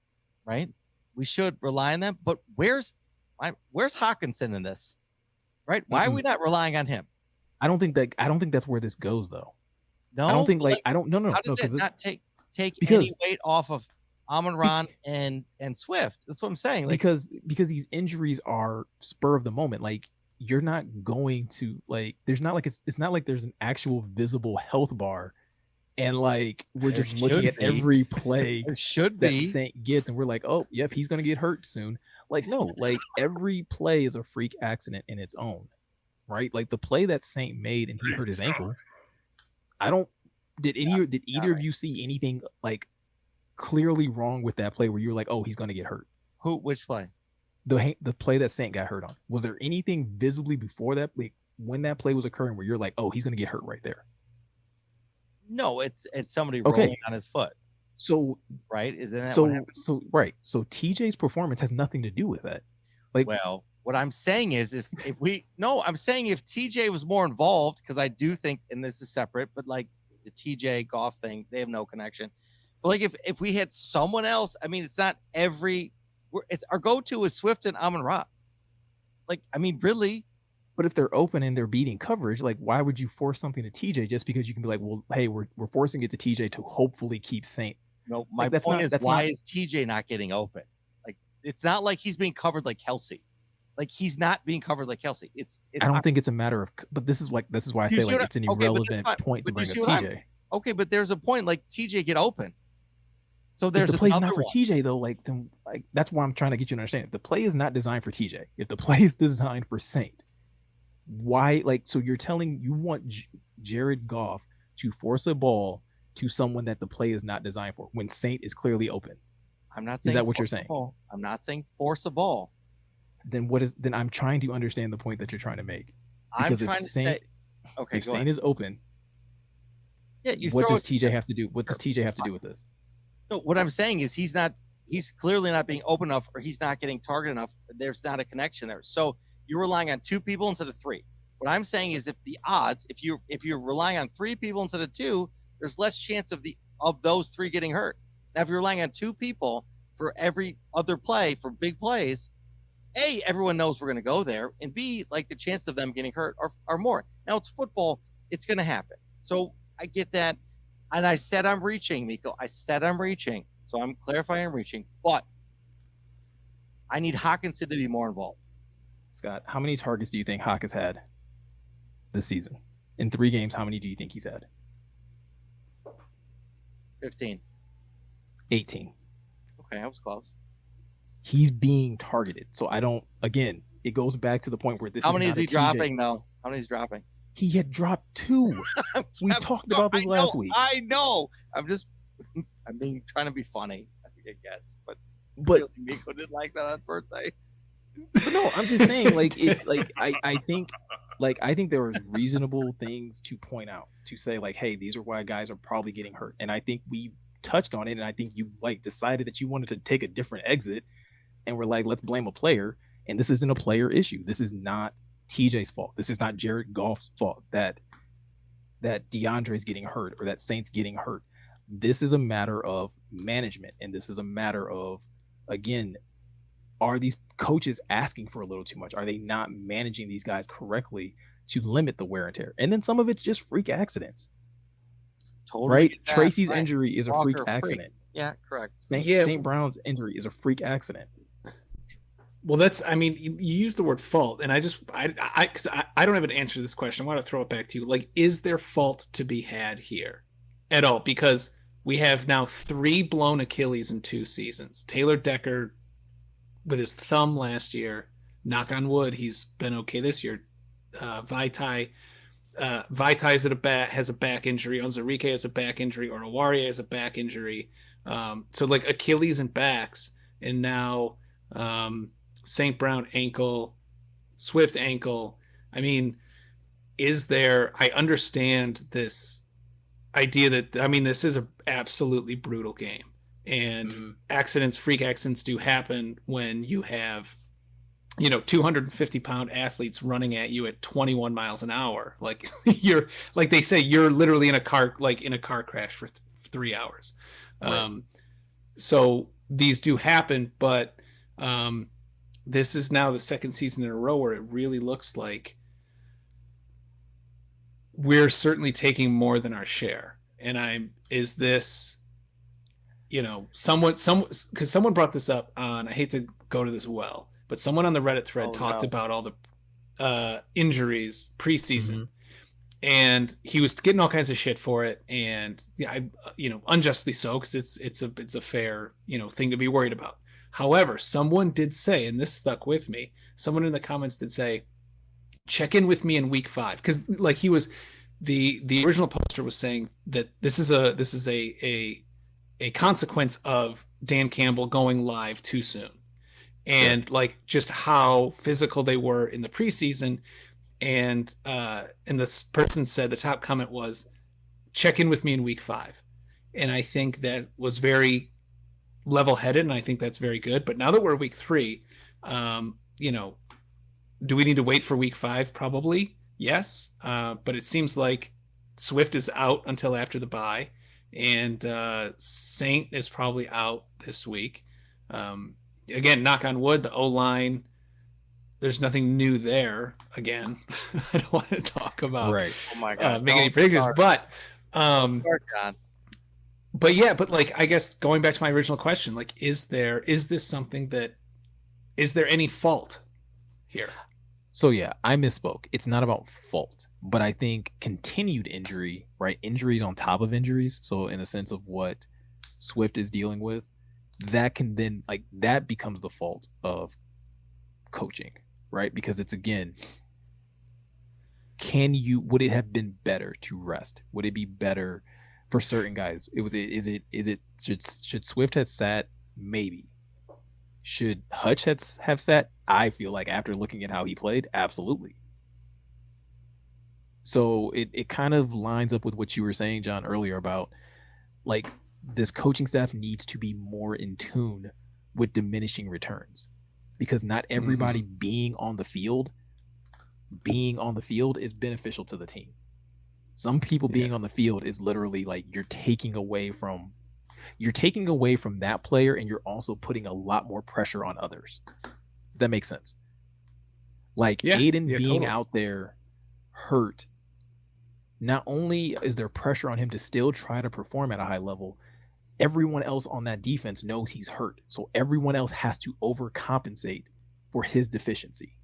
S1: right? We should rely on them. But where's Hawkinson in this? Right? Why are we not relying on him?
S2: I don't think that's where this goes, though.
S1: No,
S2: I don't think no.
S1: How does that not take
S2: because,
S1: any weight off of Amon-Ra and Swift? That's what I'm saying. Like,
S2: because these injuries are spur of the moment. Like, you're not going to, like, there's not like it's not like there's an actual visible health bar, and like we're just looking at every play
S1: it should
S2: that
S1: be
S2: Saint gets, and we're like, oh, yep, he's gonna get hurt soon. Like, no, like every play is a freak accident in its own, right? Like the play that Saint made and he hurt his ankle. Did either of you see anything like clearly wrong with that play where you're like, oh, he's gonna get hurt?
S1: Which play?
S2: The play that Saint got hurt on. Was there anything visibly before that, like when that play was occurring, where you're like, oh, he's gonna get hurt right there?
S1: No, it's somebody rolling on his foot.
S2: So
S1: right, isn't that
S2: so
S1: what happened?
S2: so right? So TJ's performance has nothing to do with that. Like,
S1: well, what I'm saying is I'm saying if TJ was more involved, because I do think, and this is separate, but like the TJ golf thing, they have no connection. But like if we had someone else, I mean, it's not it's our go-to is Swift and Amon-Ra. Like, I mean, really.
S2: But if they're open and they're beating coverage, like, why would you force something to TJ just because you can be like, well, hey, we're forcing it to TJ to hopefully keep Saint?
S1: No, my point is, why is TJ not getting open? Like, it's not like he's being covered like Kelsey. Like, he's not being covered like Kelsey.
S2: I don't think it's a matter of, but this is why I say like it's an irrelevant point to bring up TJ.
S1: Okay, but there's a point, like TJ get open. So there's
S2: if the play is
S1: another
S2: not for
S1: one.
S2: TJ though, like then like that's why I'm trying to get you to understand. If the play is not designed for TJ, if the play is designed for Saint, why so you're telling you want Jared Goff to force a ball to someone that the play is not designed for when Saint is clearly open?
S1: I'm not saying
S2: is that what you're saying?
S1: I'm not saying force a ball.
S2: Then then I'm trying to understand the point that you're trying to make. Because
S1: I'm trying to say, okay,
S2: if Saint is open, what does TJ have to do? What does TJ have to do with this?
S1: No, what I'm saying is he's clearly not being open enough, or he's not getting targeted enough. There's not a connection there. So you're relying on 2 people instead of 3. What I'm saying is if you're relying on 3 people instead of 2, there's less chance of those 3 getting hurt. Now, if you're relying on 2 people for every other play, for big plays, A, everyone knows we're going to go there, and B, like the chances of them getting hurt are more. Now, it's football. It's going to happen. So I get that. And I said I'm reaching, Meko. I said I'm reaching. So I'm clarifying I'm reaching. But I need Hockenson to be more involved.
S2: Scott, how many targets do you think Hawk has had this season? In 3 games, how many do you think he's had?
S1: 15.
S2: 18.
S1: Okay, I was close.
S2: He's being targeted. So again, it goes back to the point where this
S1: How
S2: is
S1: many
S2: not
S1: is he
S2: a TJ.
S1: Dropping, though? How many is dropping?
S2: He had dropped 2. We talked about this last week.
S1: I know. I'm trying to be funny, I guess. But really, Meko didn't like that on his birthday.
S2: But no, I'm just saying, I think there was reasonable things to point out, to say like, hey, these are why guys are probably getting hurt. And I think we touched on it, and I think you decided that you wanted to take a different exit, and we're like, let's blame a player. And this isn't a player issue. This is not TJ's fault. This is not Jared Goff's fault that DeAndre's getting hurt or that Saint's getting hurt. This is a matter of management, and this is a matter of, again, are these coaches asking for a little too much? Are they not managing these guys correctly to limit the wear and tear? And then some of it's just freak accidents.
S1: Totally
S2: right? Tracy's injury is a freak accident.
S1: Yeah, correct.
S2: St. Brown's injury is a freak accident.
S3: Well, you use the word fault, and I don't have an answer to this question. I want to throw it back to you. Like, is there fault to be had here at all? Because we have now 3 blown Achilles in 2 seasons. Taylor Decker with his thumb last year, knock on wood, he's been okay this year. Vaitai has a back injury. Onzarike has a back injury. Oruwariye has a back injury. So like Achilles and backs, and now St. Brown ankle, Swift ankle. I mean, I understand this idea that, this is an absolutely brutal game, and freak accidents do happen when you have, 250-pound athletes running at you at 21 miles an hour. Like you're, like they say, you're literally in a car crash for 3 hours. Right. So these do happen, but this is now the second season in a row where it really looks like we're certainly taking more than our share. And because someone brought this up on, I hate to go to this well, but someone on the Reddit thread talked about all the injuries preseason, and he was getting all kinds of shit for it. And unjustly so, because it's a fair, thing to be worried about. However, someone did say, and this stuck with me, someone in the comments did say, check in with me in week 5. Because like he was, the original poster was saying that this is a consequence of Dan Campbell going live too soon. And like just how physical they were in the preseason. And this person said, the top comment was, check in with me in week 5. And I think that was very level-headed, and I think that's very good. But now that we're week 3, do we need to wait for week 5? Probably yes, but it seems like Swift is out until after the bye, and Saint is probably out this week. Again, knock on wood, the O-line, there's nothing new there. Again, I don't want to talk about
S1: Oh my God,
S3: make any predictions, but But yeah, but like, I guess going back to my original question, like, is there any fault here?
S2: So yeah, I misspoke. It's not about fault, but I think continued injury, right? Injuries on top of injuries. So in the sense of what Swift is dealing with, that can then like that becomes the fault of coaching, right? Because it's again, would it have been better to rest? Would it be better for certain guys? Should Swift have sat? Maybe. Should Hutch have sat? I feel like after looking at how he played, absolutely. So it kind of lines up with what you were saying, John, earlier about like this coaching staff needs to be more in tune with diminishing returns, because not everybody being on the field is beneficial to the team. Some people being on the field is literally like you're taking away from that player, and you're also putting a lot more pressure on others. If that makes sense. Like Aiden being
S3: totally
S2: out there hurt, not only is there pressure on him to still try to perform at a high level, everyone else on that defense knows he's hurt. So everyone else has to overcompensate for his deficiency.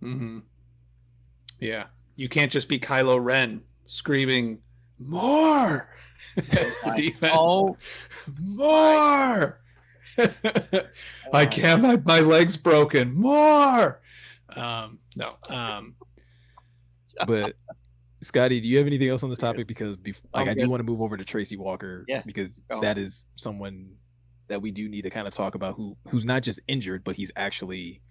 S3: Mm-hmm. Yeah. You can't just be Kylo Ren screaming, more! That's the defense.
S1: Oh,
S3: more! I can't, my leg's broken. More! No.
S2: But Scotty, do you have anything else on this topic? Because I do want to move over to Tracy Walker, because that is someone that we do need to kind of talk about who's not just injured, but he's actually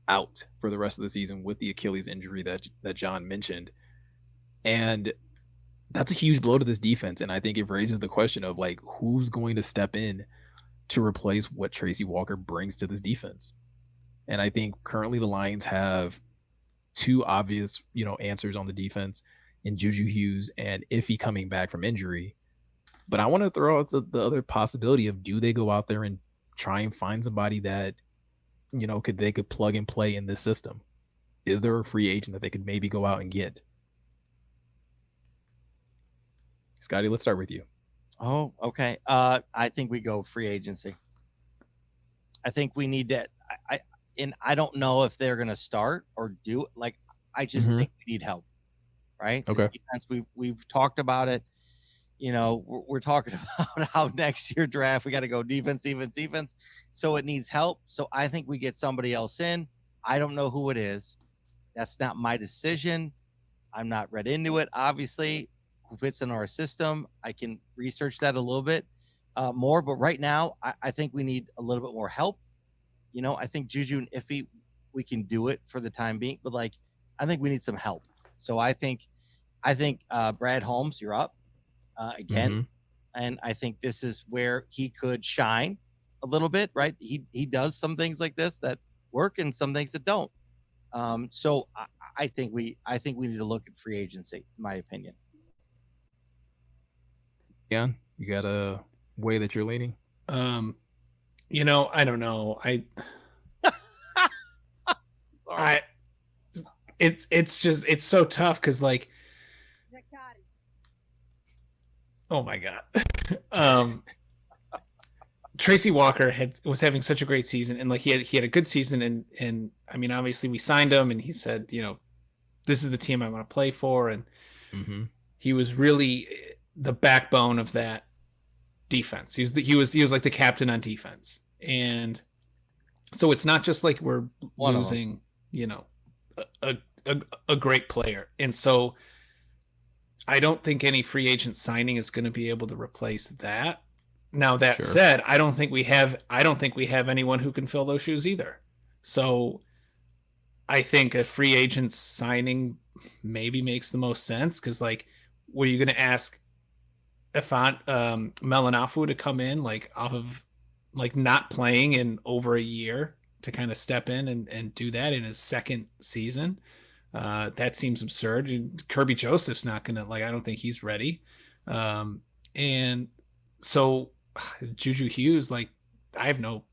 S2: out for the rest of the season with the Achilles injury that John mentioned. And that's a huge blow to this defense. And I think it raises the question of like, who's going to step in to replace what Tracy Walker brings to this defense? And I think currently the Lions have two obvious, answers on the defense in Juju Hughes and Iffy coming back from injury. But I want to throw out the other possibility of, do they go out there and try and find somebody that, they could plug and play in this system? Is there a free agent that they could maybe go out and get? Scotty, let's start with you.
S1: Oh, okay. I think we go free agency. I think we need that. I don't know if they're going to start or do like, I just think we need help. Right.
S2: Okay.
S1: We've talked about it. We're talking about how next year draft, we got to go defense. So it needs help. So I think we get somebody else in. I don't know who it is. That's not my decision. I'm not read into it. Obviously, who fits in our system. I can research that a little bit more. But right now, I think we need a little bit more help. I think Juju and Iffy, we can do it for the time being. But I think we need some help. So I think Brad Holmes, you're up again. And I think this is where he could shine a little bit, right? He does some things like this that work and some things that don't. So I think we need to look at free agency, in my opinion.
S2: Yeah, you got a way that you're leaning?
S3: I don't know. It's so tough because oh my God. Tracy Walker was having such a great season, and he had a good season, and I mean, obviously we signed him, and he said, this is the team I want to play for, and he was really the backbone of that defense. He was like the captain on defense, and so it's not just like we're losing, a great player, and so I don't think any free agent signing is going to be able to replace that. Now that said, I don't think we have anyone who can fill those shoes either. So I think a free agent signing maybe makes the most sense, because were you going to ask Melanafu to come in off of not playing in over a year to kind of step in and do that in his second season? That seems absurd. Kirby Joseph's not gonna I don't think he's ready. And so Juju Hughes, I have no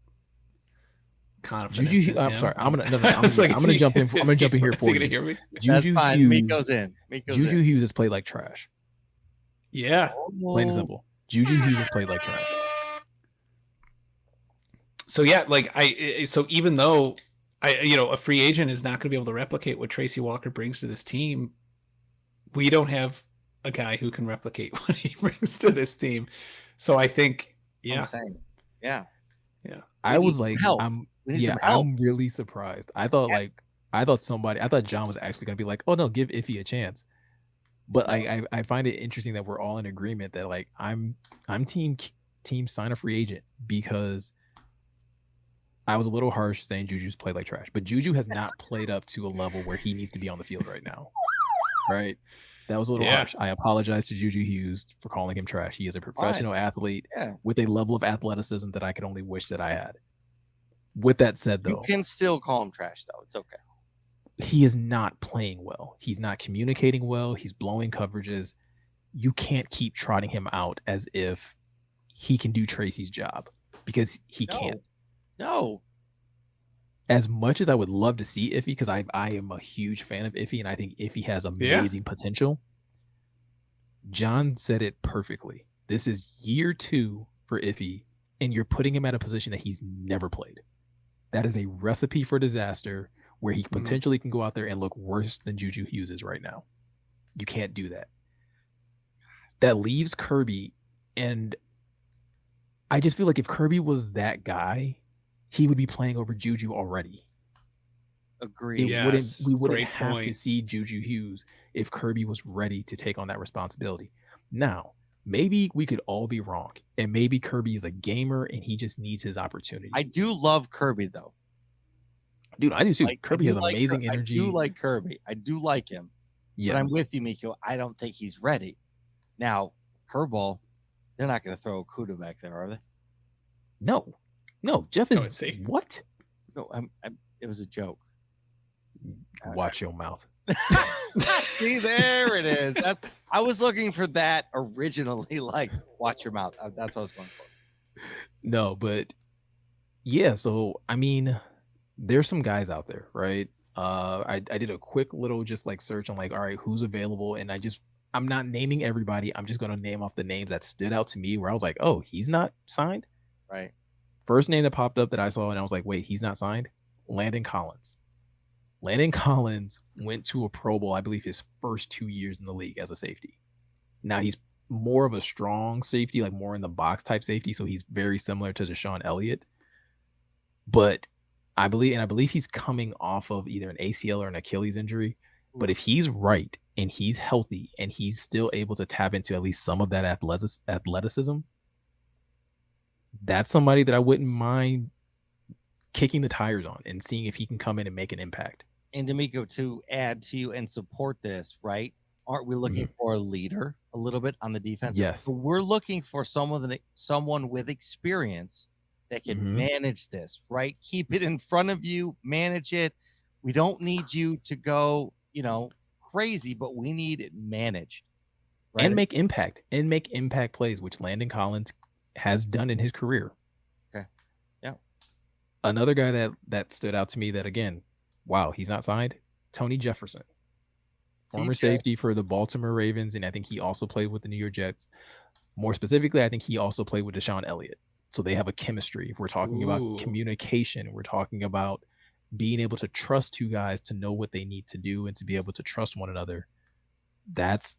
S3: confidence.
S2: Juju, I'm sorry. I'm gonna jump in. I'm gonna jump in here for you.
S3: Gonna hear me?
S1: Juju Hughes. Meko's in.
S2: Juju Hughes has played like trash.
S3: Yeah,
S2: plain and simple. Juju Hughes has played like trash.
S3: So yeah, so even though a free agent is not going to be able to replicate what Tracy Walker brings to this team, we don't have a guy who can replicate what he brings to this team. So I think,
S1: I'm saying, yeah.
S2: I was
S1: need some
S2: like,
S1: help. We need some help.
S2: I'm really surprised. I thought John was actually gonna be like, oh no, give Iffy a chance. But I find it interesting that we're all in agreement that like I'm team sign a free agent, because I was a little harsh saying Juju's played like trash, but Juju has not played up to a level where he needs to be on the field right now. Right? That was a little harsh. I apologize to Juju Hughes for calling him trash. He is a professional athlete with a level of athleticism that I could only wish that I had. With that said, though,
S1: you can still call him trash, though. It's okay.
S2: He is not playing well. He's not communicating well. He's blowing coverages. You can't keep trotting him out as if he can do Tracy's job, because he can't.
S1: No.
S2: As much as I would love to see Iffy, because I am a huge fan of Iffy, and I think Iffy has amazing potential. John said it perfectly. This is year 2 for Iffy, and you're putting him at a position that he's never played. That is a recipe for disaster, where he potentially can go out there and look worse than Juju Hughes is right now. You can't do that. That leaves Kirby, and I just feel like if Kirby was that guy, he would be playing over Juju already.
S1: Agreed.
S2: We wouldn't have to see Juju Hughes if Kirby was ready to take on that responsibility. Now, maybe we could all be wrong, and maybe Kirby is a gamer and he just needs his opportunity.
S1: I do love Kirby, though.
S2: Dude, I do too. Kirby has amazing energy.
S1: I do like Kirby. I do like him. Yeah. But I'm with you, Meko. I don't think he's ready. Now, curveball, they're not going to throw Okuda back there, are they?
S2: No, Jeff is what?
S1: No, it was a joke.
S2: Watch your mouth.
S1: See, there it is. I was looking for that originally. Like, watch your mouth. That's what I was going for.
S2: No, but yeah. So I mean, there's some guys out there, right? I did a quick little just like search on like, all right, who's available, and I'm not naming everybody. I'm just going to name off the names that stood out to me where I was like, oh, he's not signed.
S1: Right.
S2: First name that popped up that I saw, and I was like, wait, he's not signed? Landon Collins. Landon Collins went to a Pro Bowl, I believe, his first 2 years in the league as a safety. Now he's more of a strong safety, like more in the box type safety, so he's very similar to DeShaun Elliott. But I believe he's coming off of either an ACL or an Achilles injury. But if he's right and he's healthy and he's still able to tap into at least some of that athleticism, that's somebody that I wouldn't mind kicking the tires on and seeing if he can come in and make an impact.
S1: And Meko, to add to you and support this, right? Aren't we looking for a leader a little bit on the defense?
S2: Yes.
S1: So we're looking for someone with experience that can manage this, right? Keep it in front of you, manage it. We don't need you to go, crazy, but we need it managed. Right?
S2: And make impact plays, which Landon Collins has done in his career.
S1: Okay. Yeah.
S2: Another guy that stood out to me that, again, wow, he's not signed. Tony Jefferson, former safety for the Baltimore Ravens, and I think he also played with the New York Jets. More specifically, I think he also played with DeShaun Elliott. So they have a chemistry. If we're talking about communication, we're talking about being able to trust two guys to know what they need to do and to be able to trust one another. That's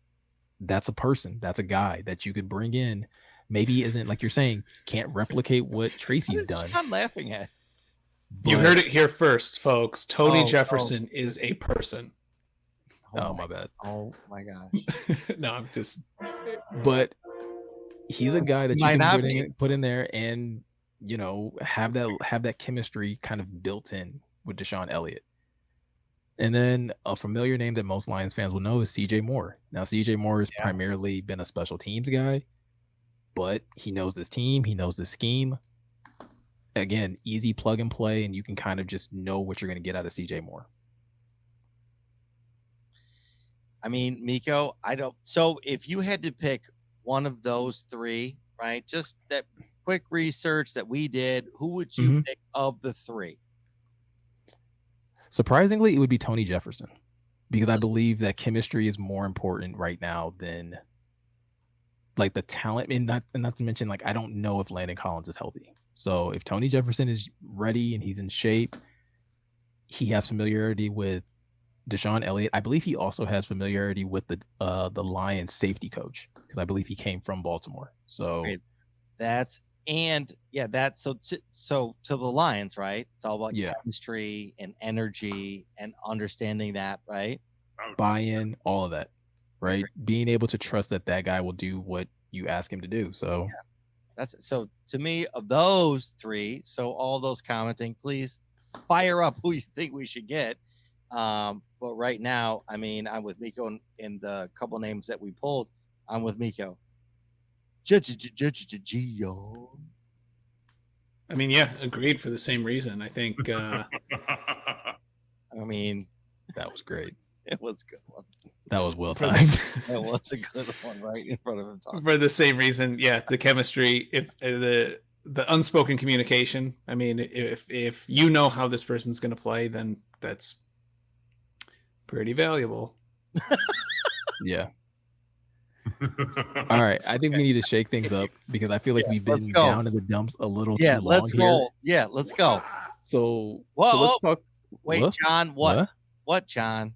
S2: a person. That's a guy that you could bring in. Maybe isn't, like you're saying, can't replicate what Tracy's done.
S1: I'm laughing at.
S3: You heard it here first, folks. Tony Jefferson is a person.
S2: Oh, my bad.
S1: Oh my gosh.
S3: No, I'm just.
S2: But he's a guy that you can put in there and have that chemistry kind of built in with DeShaun Elliott. And then a familiar name that most Lions fans will know is CJ Moore. Now, CJ Moore has primarily been a special teams guy, but he knows this team, he knows this scheme. Again, easy plug and play, and you can kind of just know what you're going to get out of CJ Moore.
S1: I mean, Meko, so if you had to pick one of those three, right? Just that quick research that we did, who would you pick of the three?
S2: Surprisingly, it would be Tony Jefferson, because I believe that chemistry is more important right now than like the talent, and not to mention, like, I don't know if Landon Collins is healthy. So if Tony Jefferson is ready and he's in shape, he has familiarity with DeShaun Elliott. I believe he also has familiarity with the Lions safety coach, because I believe he came from Baltimore. So
S1: That's so to the Lions, right? It's all about
S2: Yeah.
S1: chemistry and energy and understanding that, right?
S2: Buy-in, all of that, right? Being able to trust that guy will do what you ask him to do. So
S1: That's so to me of those three. So all those commenting, please fire up who you think we should get. But right now, I mean, I'm with Meko in the couple names that we pulled. I'm with Meko. Gionne.
S3: I mean, yeah, agreed for the same reason. I think.
S1: I mean,
S2: that was great.
S1: it was a good one.
S2: That was well
S3: For
S2: timed.
S1: That was a good one right in front of him talking.
S3: For the same reason, yeah, the chemistry, if the unspoken communication. I mean, if you know how this person's going to play, then that's pretty valuable.
S2: Yeah. All right. I think we need to shake things up because I feel like we've been down in the dumps a little too long
S1: let's
S2: here.
S1: roll. Yeah, let's go.
S2: So
S1: Whoa,
S2: let's talk.
S1: Wait,
S2: What?
S1: John, what, John?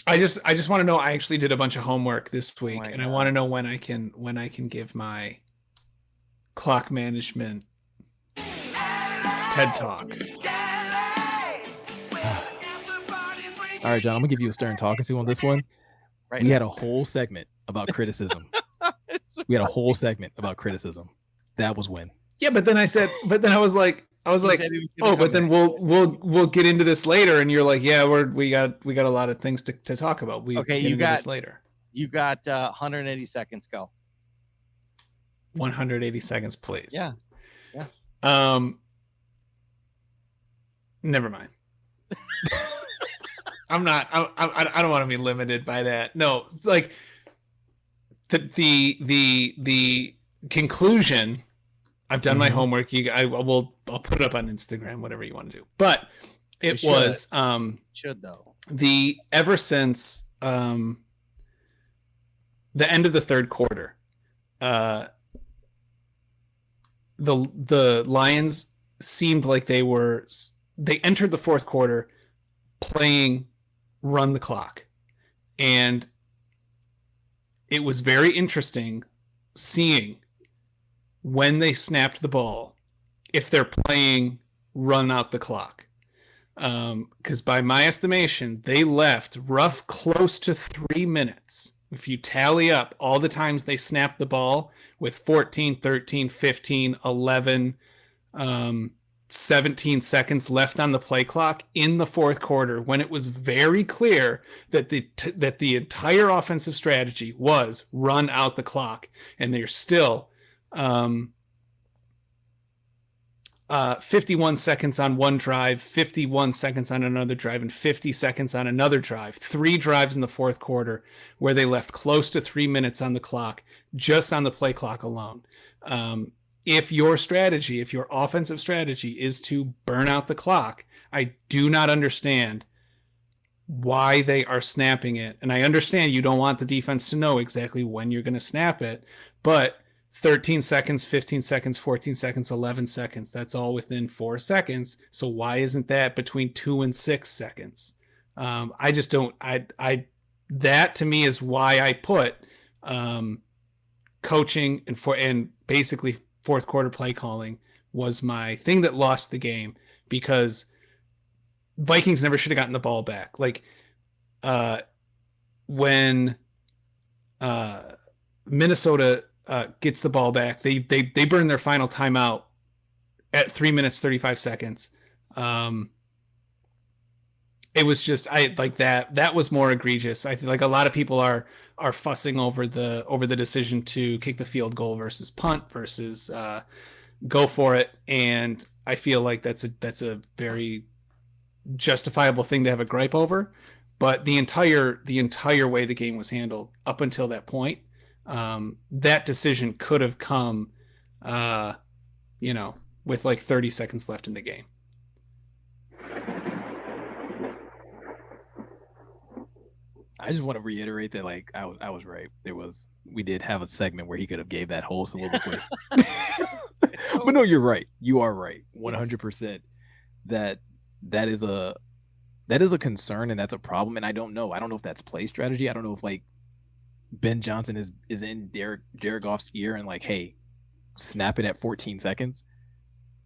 S3: I just want to know. I actually did a bunch of homework this week,
S1: my
S3: and I
S1: God.
S3: want to know when I can give my clock management TED talk.
S2: All right, John, I'm gonna give you a stern talking to on this one.
S1: Right.
S2: We had a whole segment about criticism. We had a whole segment about criticism. That was when.
S3: Yeah, but then I was like,
S1: He said he was gonna
S3: oh, but
S1: come
S3: then
S1: back.
S3: we'll get into this later, and you're like, yeah, we got a lot of things to talk about. We
S1: Okay,
S3: get
S1: you
S3: into
S1: got-
S3: this later.
S1: You got 180 seconds. Go.
S3: 180 seconds, please.
S1: Yeah.
S3: Never mind. I don't want to be limited by that. No, like the conclusion. I've done my homework. I'll put it up on Instagram, whatever you want to do. But it
S1: You
S3: was
S1: Should though.
S3: ever since the end of the third quarter, the Lions seemed like they entered the fourth quarter playing run the clock, and it was very interesting seeing when they snapped the ball if they're playing run out the clock, because by my estimation they left rough close to 3 minutes. If you tally up all the times they snapped the ball with 14, 13, 15, 11, 17 seconds left on the play clock in the fourth quarter, when it was very clear that the entire offensive strategy was run out the clock, and they're still 51 seconds on one drive, 51 seconds on another drive, and 50 seconds on another drive. 3 drives in the fourth quarter where they left close to 3 minutes on the clock, just on the play clock alone. If your offensive strategy is to burn out the clock, I do not understand why they are snapping it. And I understand you don't want the defense to know exactly when you're going to snap it, but 13 seconds, 15 seconds, 14 seconds, 11 seconds, that's all within 4 seconds. So why isn't that between 2 and 6 seconds? I just don't, that to me is why I put coaching and basically fourth quarter play calling was my thing that lost the game, because Vikings never should have gotten the ball back. Like when Minnesota gets the ball back, they burn their final timeout at 3 minutes 35 seconds. It was just that was more egregious. I feel like a lot of people are fussing over the decision to kick the field goal versus punt versus go for it, and I feel like that's a very justifiable thing to have a gripe over. But the entire way the game was handled up until that point, that decision could have come, with like 30 seconds left in the game.
S2: I just want to reiterate that, like, I was right. We did have a segment where he could have gave that whole soliloquy. But no, you're right. You are right. 100%. That is a concern, and that's a problem. And I don't know if that's play strategy. I don't know if like Ben Johnson is in Jared Goff's ear and like, hey, snap it at 14 seconds,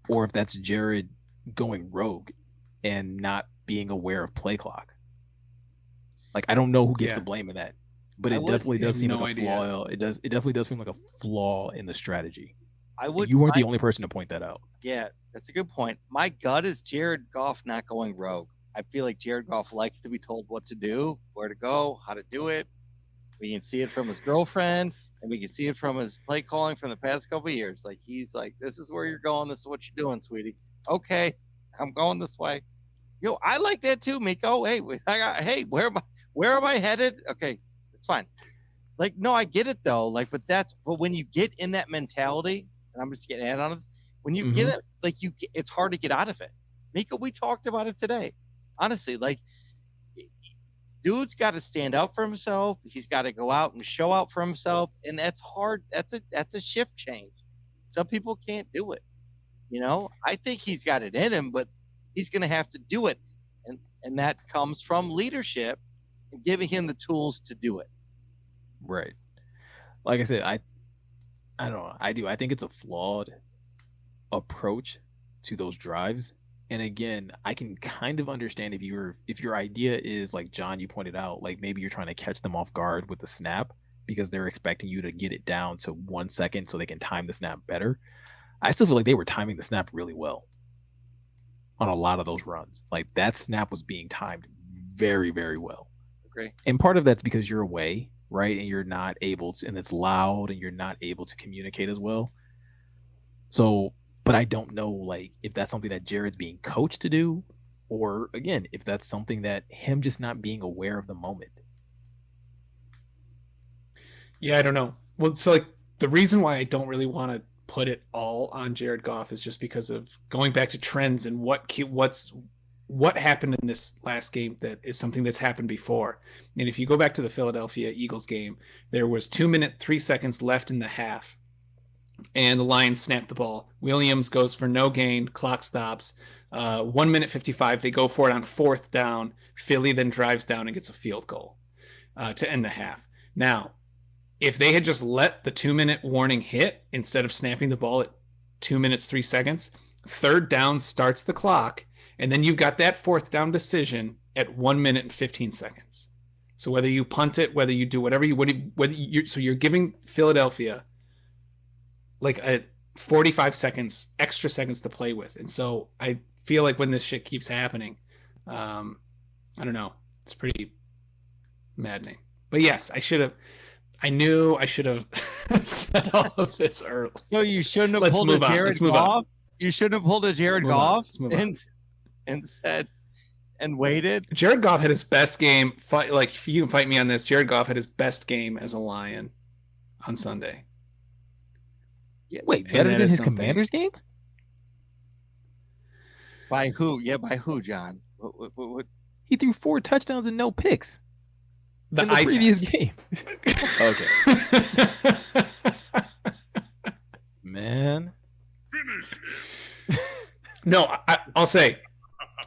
S2: or if that's Jared going rogue and not being aware of play clock. Like, I don't know who gets the blame in that, but it definitely does seem like a flaw. It definitely does seem like a flaw in the strategy. You weren't the only person to point that out.
S1: Yeah, that's a good point. My gut is Jared Goff not going rogue. I feel like Jared Goff likes to be told what to do, where to go, how to do it. We can see it from his girlfriend, and we can see it from his play calling from the past couple of years. Like, he's like, this is where you're going. This is what you're doing, sweetie. Okay, I'm going this way. Yo, I like that too, Meko. Hey, where am I headed? Okay, it's fine. Like, no, I get it though. Like, but when you get in that mentality, and I'm just getting add on this, when you get it, like it's hard to get out of it. Meko, we talked about it today. Honestly, like, dude's got to stand up for himself. He's got to go out and show out for himself, and that's hard. That's a shift change. Some people can't do it. You know, I think he's got it in him, but he's going to have to do it, and that comes from leadership and giving him the tools to do it.
S2: Right. Like I said, I don't know. I think it's a flawed approach to those drives. And again, I can kind of understand if your idea is like John, you pointed out, like maybe you're trying to catch them off guard with the snap because they're expecting you to get it down to 1 second so they can time the snap better. I still feel like they were timing the snap really well on a lot of those runs. Like, that snap was being timed very, very well.
S1: Agree.
S2: And part of that's because you're away, right? And you're not able to, and it's loud and you're not able to communicate as well. So, but I don't know, like, if that's something that Jared's being coached to do, or again, if that's something that him just not being aware of the moment.
S3: Yeah, I don't know. Well, so like the reason why I don't really want to put it all on Jared Goff is just because of going back to trends and what happened in this last game that is something that's happened before. And if you go back to the Philadelphia Eagles game, there was 2 minutes, 3 seconds left in the half, and the Lions snapped the ball. Williams goes for no gain, clock stops. 1 minute 55, they go for it on 4th down. Philly then drives down and gets a field goal to end the half. Now, if they had just let the 2 minute warning hit instead of snapping the ball at 2 minutes, 3 seconds, 3rd down starts the clock, and then you've got that 4th down decision at 1 minute and 15 seconds. So whether you punt it, whether you do whatever so you're giving Philadelphia like a 45 seconds, extra seconds to play with. And so I feel like when this shit keeps happening, I don't know, it's pretty maddening. But yes, I knew I should have said all of this early.
S1: No, you shouldn't have pulled a Jared Goff. You shouldn't have pulled a Jared Goff and said and waited.
S3: Jared Goff had his best game. Like, if you can fight me on this, Jared Goff had his best game as a Lion on Sunday.
S2: Yeah, wait, better than his Commanders game?
S1: By who? Yeah, by who, John? What?
S2: He threw 4 touchdowns and no picks.
S3: The
S2: previous game. Okay. Man.
S3: No, I'll say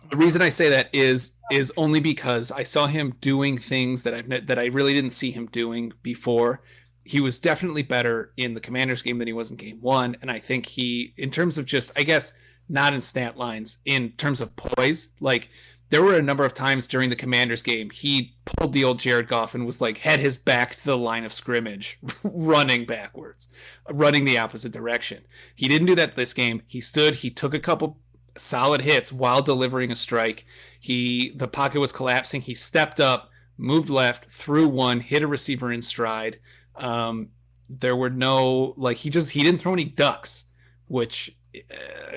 S3: the reason I say that is only because I saw him doing things that I really didn't see him doing before. He was definitely better in the Commanders game than he was in game 1, and I think he, in terms of just, I guess, not in stat lines, in terms of poise, like, there were a number of times during the Commanders game, he pulled the old Jared Goff and was like, had his back to the line of scrimmage, running backwards, running the opposite direction. He didn't do that this game. He stood, he took a couple solid hits while delivering a strike. The pocket was collapsing. He stepped up, moved left, threw one, hit a receiver in stride. There were no, like, he didn't throw any ducks, which,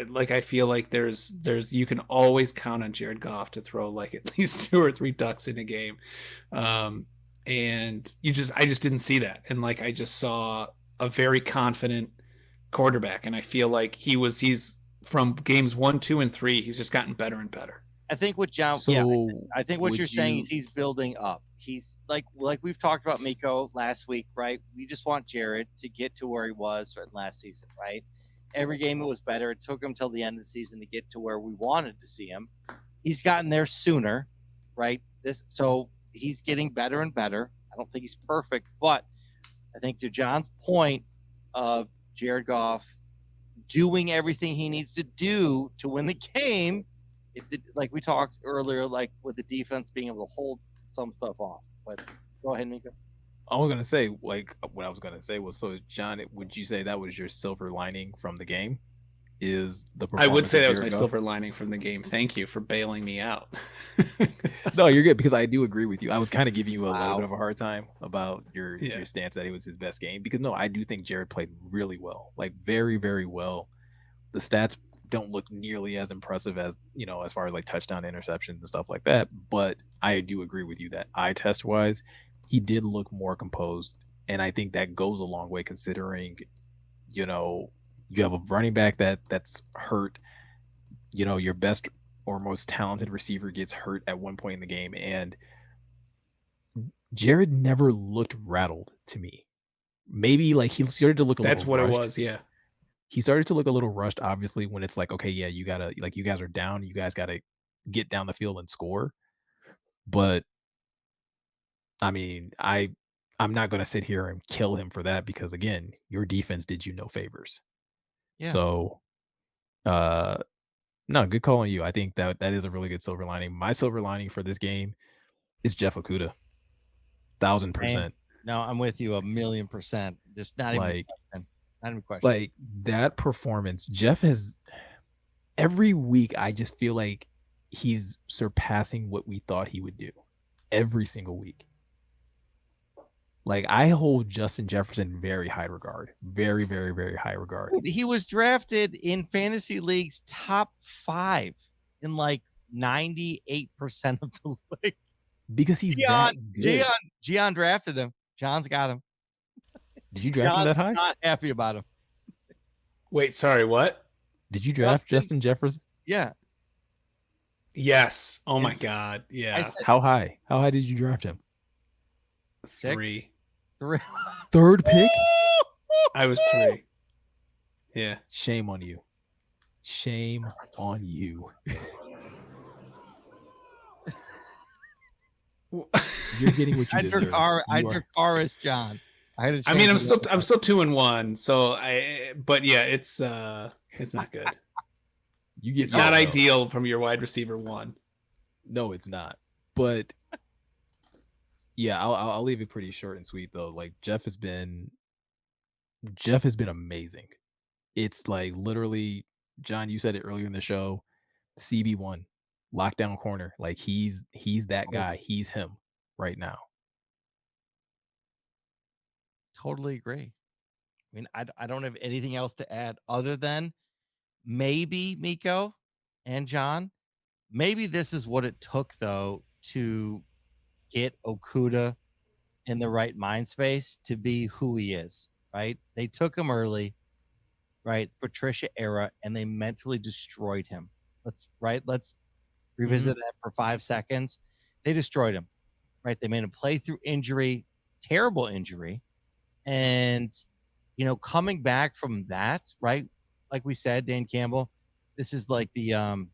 S3: like, I feel like there's you can always count on Jared Goff to throw like at least 2 or 3 ducks in a game, and I just didn't see that, and like I just saw a very confident quarterback, and I feel like he's from games 1, 2, and 3, he's just gotten better and better.
S1: I think what John, I think what you're saying is he's building up. He's like we've talked about Meko last week, right? We just want Jared to get to where he was last season, right? Every game it was better. It took him till the end of the season to get to where we wanted to see him. He's gotten there sooner, right? So he's getting better and better. I don't think he's perfect, but I think to John's point of Jared Goff doing everything he needs to do to win the game. It did, like we talked earlier, like with the defense being able to hold some stuff off. But go ahead, Meko.
S2: I was gonna say, like, what I was gonna say was, so John, would you say that was your silver lining from the game? Is the
S3: I would
S2: performance
S3: say
S2: of
S3: that was
S2: Jared
S3: my
S2: Goff?
S3: silver lining from the game. Thank you for bailing me out.
S2: No, you're good, because I do agree with you. I was kind of giving you a little
S1: Wow.
S2: bit of a hard time about your
S3: Yeah.
S2: stance that it was his best game, because no, I do think Jared played really well, like very, very well. The stats don't look nearly as impressive as, as far as like touchdown, interceptions and stuff like that, but I do agree with you that eye test wise, he did look more composed, and I think that goes a long way, considering, you have a running back that's hurt, your best or most talented receiver gets hurt at one point in the game, and Jared never looked rattled to me. Maybe like he started to look a
S3: That's
S2: little
S3: what
S2: rushed.
S3: it was. Yeah.
S2: He started to look a little rushed, obviously, when it's like, okay, yeah, you gotta, like, you guys are down, you guys gotta get down the field and score. But I mean, I'm not gonna sit here and kill him for that, because again, your defense did you no favors.
S1: Yeah.
S2: So uh no, good call on you. I think that is a really good silver lining. My silver lining for this game is Jeff Okuda. 1000%.
S1: No, I'm with you 1,000,000%. Just not even a
S2: Like,
S1: question. Not even a question.
S2: like that performance, Jeff has every week, I just feel like he's surpassing what we thought he would do every single week. Like, I hold Justin Jefferson very high regard, very, very, very high regard,
S1: Dude, he was drafted in fantasy leagues top 5 in like 98% of the league.
S2: because he's that good.
S1: Gionne drafted him. John's got him.
S2: Did you draft him
S1: John's
S2: that high?
S1: not happy about him.
S3: Wait, sorry, what?
S2: Did you draft Justin Jefferson?
S1: Yeah.
S3: Yes. Oh my
S1: And
S3: God.
S1: I
S3: Yeah.
S1: said
S2: How high? How high did you draft him?
S1: 6?
S3: 3.
S1: 3.
S2: Third pick?
S3: I was 3. Yeah.
S2: Shame on you. Shame on you. You're getting what you deserve.
S1: Your car is John. I
S3: mean, I'm still 2-1. So but yeah, it's not good. It's not ideal from your wide receiver 1.
S2: No, it's not. But yeah, I'll leave it pretty short and sweet though. Like, Jeff has been amazing. It's like, literally, John, you said it earlier in the show, CB1, lockdown corner. Like, he's that guy. He's him right now.
S1: Totally agree. I mean, I don't have anything else to add other than maybe Meko and John. Maybe this is what it took though to get Okuda in the right mind space to be who he is, right? They took him early, right? Patricia era, and they mentally destroyed him. Let's revisit that for 5 seconds. They destroyed him, right? They made him play through injury, terrible injury. And, coming back from that, right? Like we said, Dan Campbell, this is like the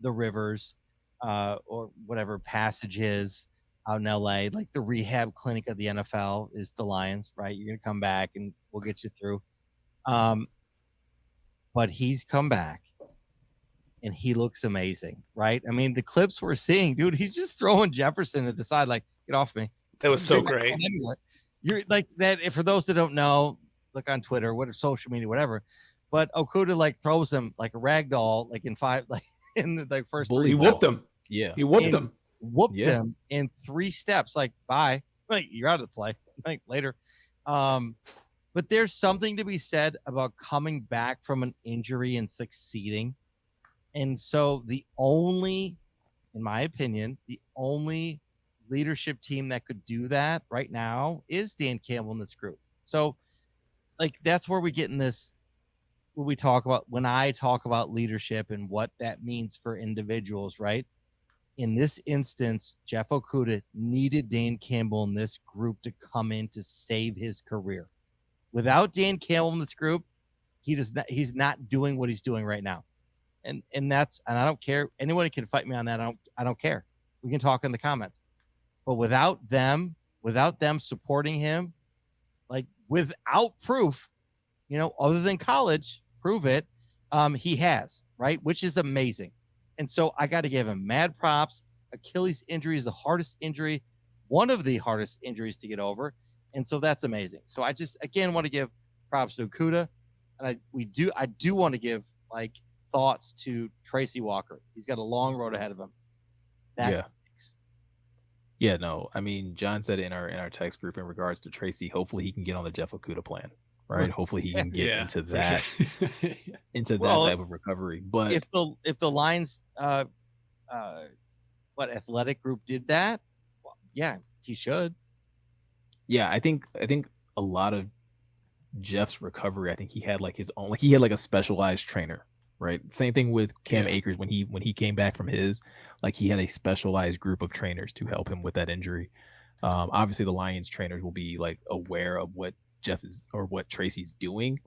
S1: Rivers or whatever passages out in LA, like the rehab clinic of the NFL is the Lions, right? You're going to come back and we'll get you through. But he's come back and he looks amazing, right? I mean, the clips we're seeing, dude, he's just throwing Jefferson at the side, like, get off me.
S3: That was so great.
S1: You're like that. For those that don't know, look on Twitter, social media, whatever. But Okuda like throws him like a rag doll, like in 5, like in the like first.
S3: He whooped him.
S2: Yeah,
S3: he whooped him.
S1: Whooped him in 3 steps. Like, bye, like you're out of the play. Like later. But there's something to be said about coming back from an injury and succeeding. And so in my opinion, the only leadership team that could do that right now is Dan Campbell in this group. So like, that's where we get in this, when I talk about leadership and what that means for individuals, right? In this instance, Jeff Okuda needed Dan Campbell in this group to come in to save his career. Without Dan Campbell in this group, he's not doing what he's doing right now. And I don't care. Anyone can fight me on that. I don't care. We can talk in the comments. But without them supporting him, like without proof, other than college, prove it. He has, right? Which is amazing. And so I got to give him mad props. Achilles injury is the hardest injury, one of the hardest injuries to get over. And so that's amazing. So I just, again, want to give props to Okuda. And I do want to give thoughts to Tracy Walker. He's got a long road ahead of him. That's
S2: Yeah, no. I mean, John said in our text group in regards to Tracy, hopefully he can get on the Jeff Okuda plan, right? Hopefully he can get into that
S3: sure.
S2: into that type of recovery. But
S1: if the Lions athletic group did that, well, yeah, he should.
S2: Yeah, I think a lot of Jeff's recovery, I think he had his own, he had a specialized trainer, right? Same thing with Cam Akers when he came back from his, he had a specialized group of trainers to help him with that injury. Obviously the Lions trainers will be aware of what Jeff is or what Tracy's doing,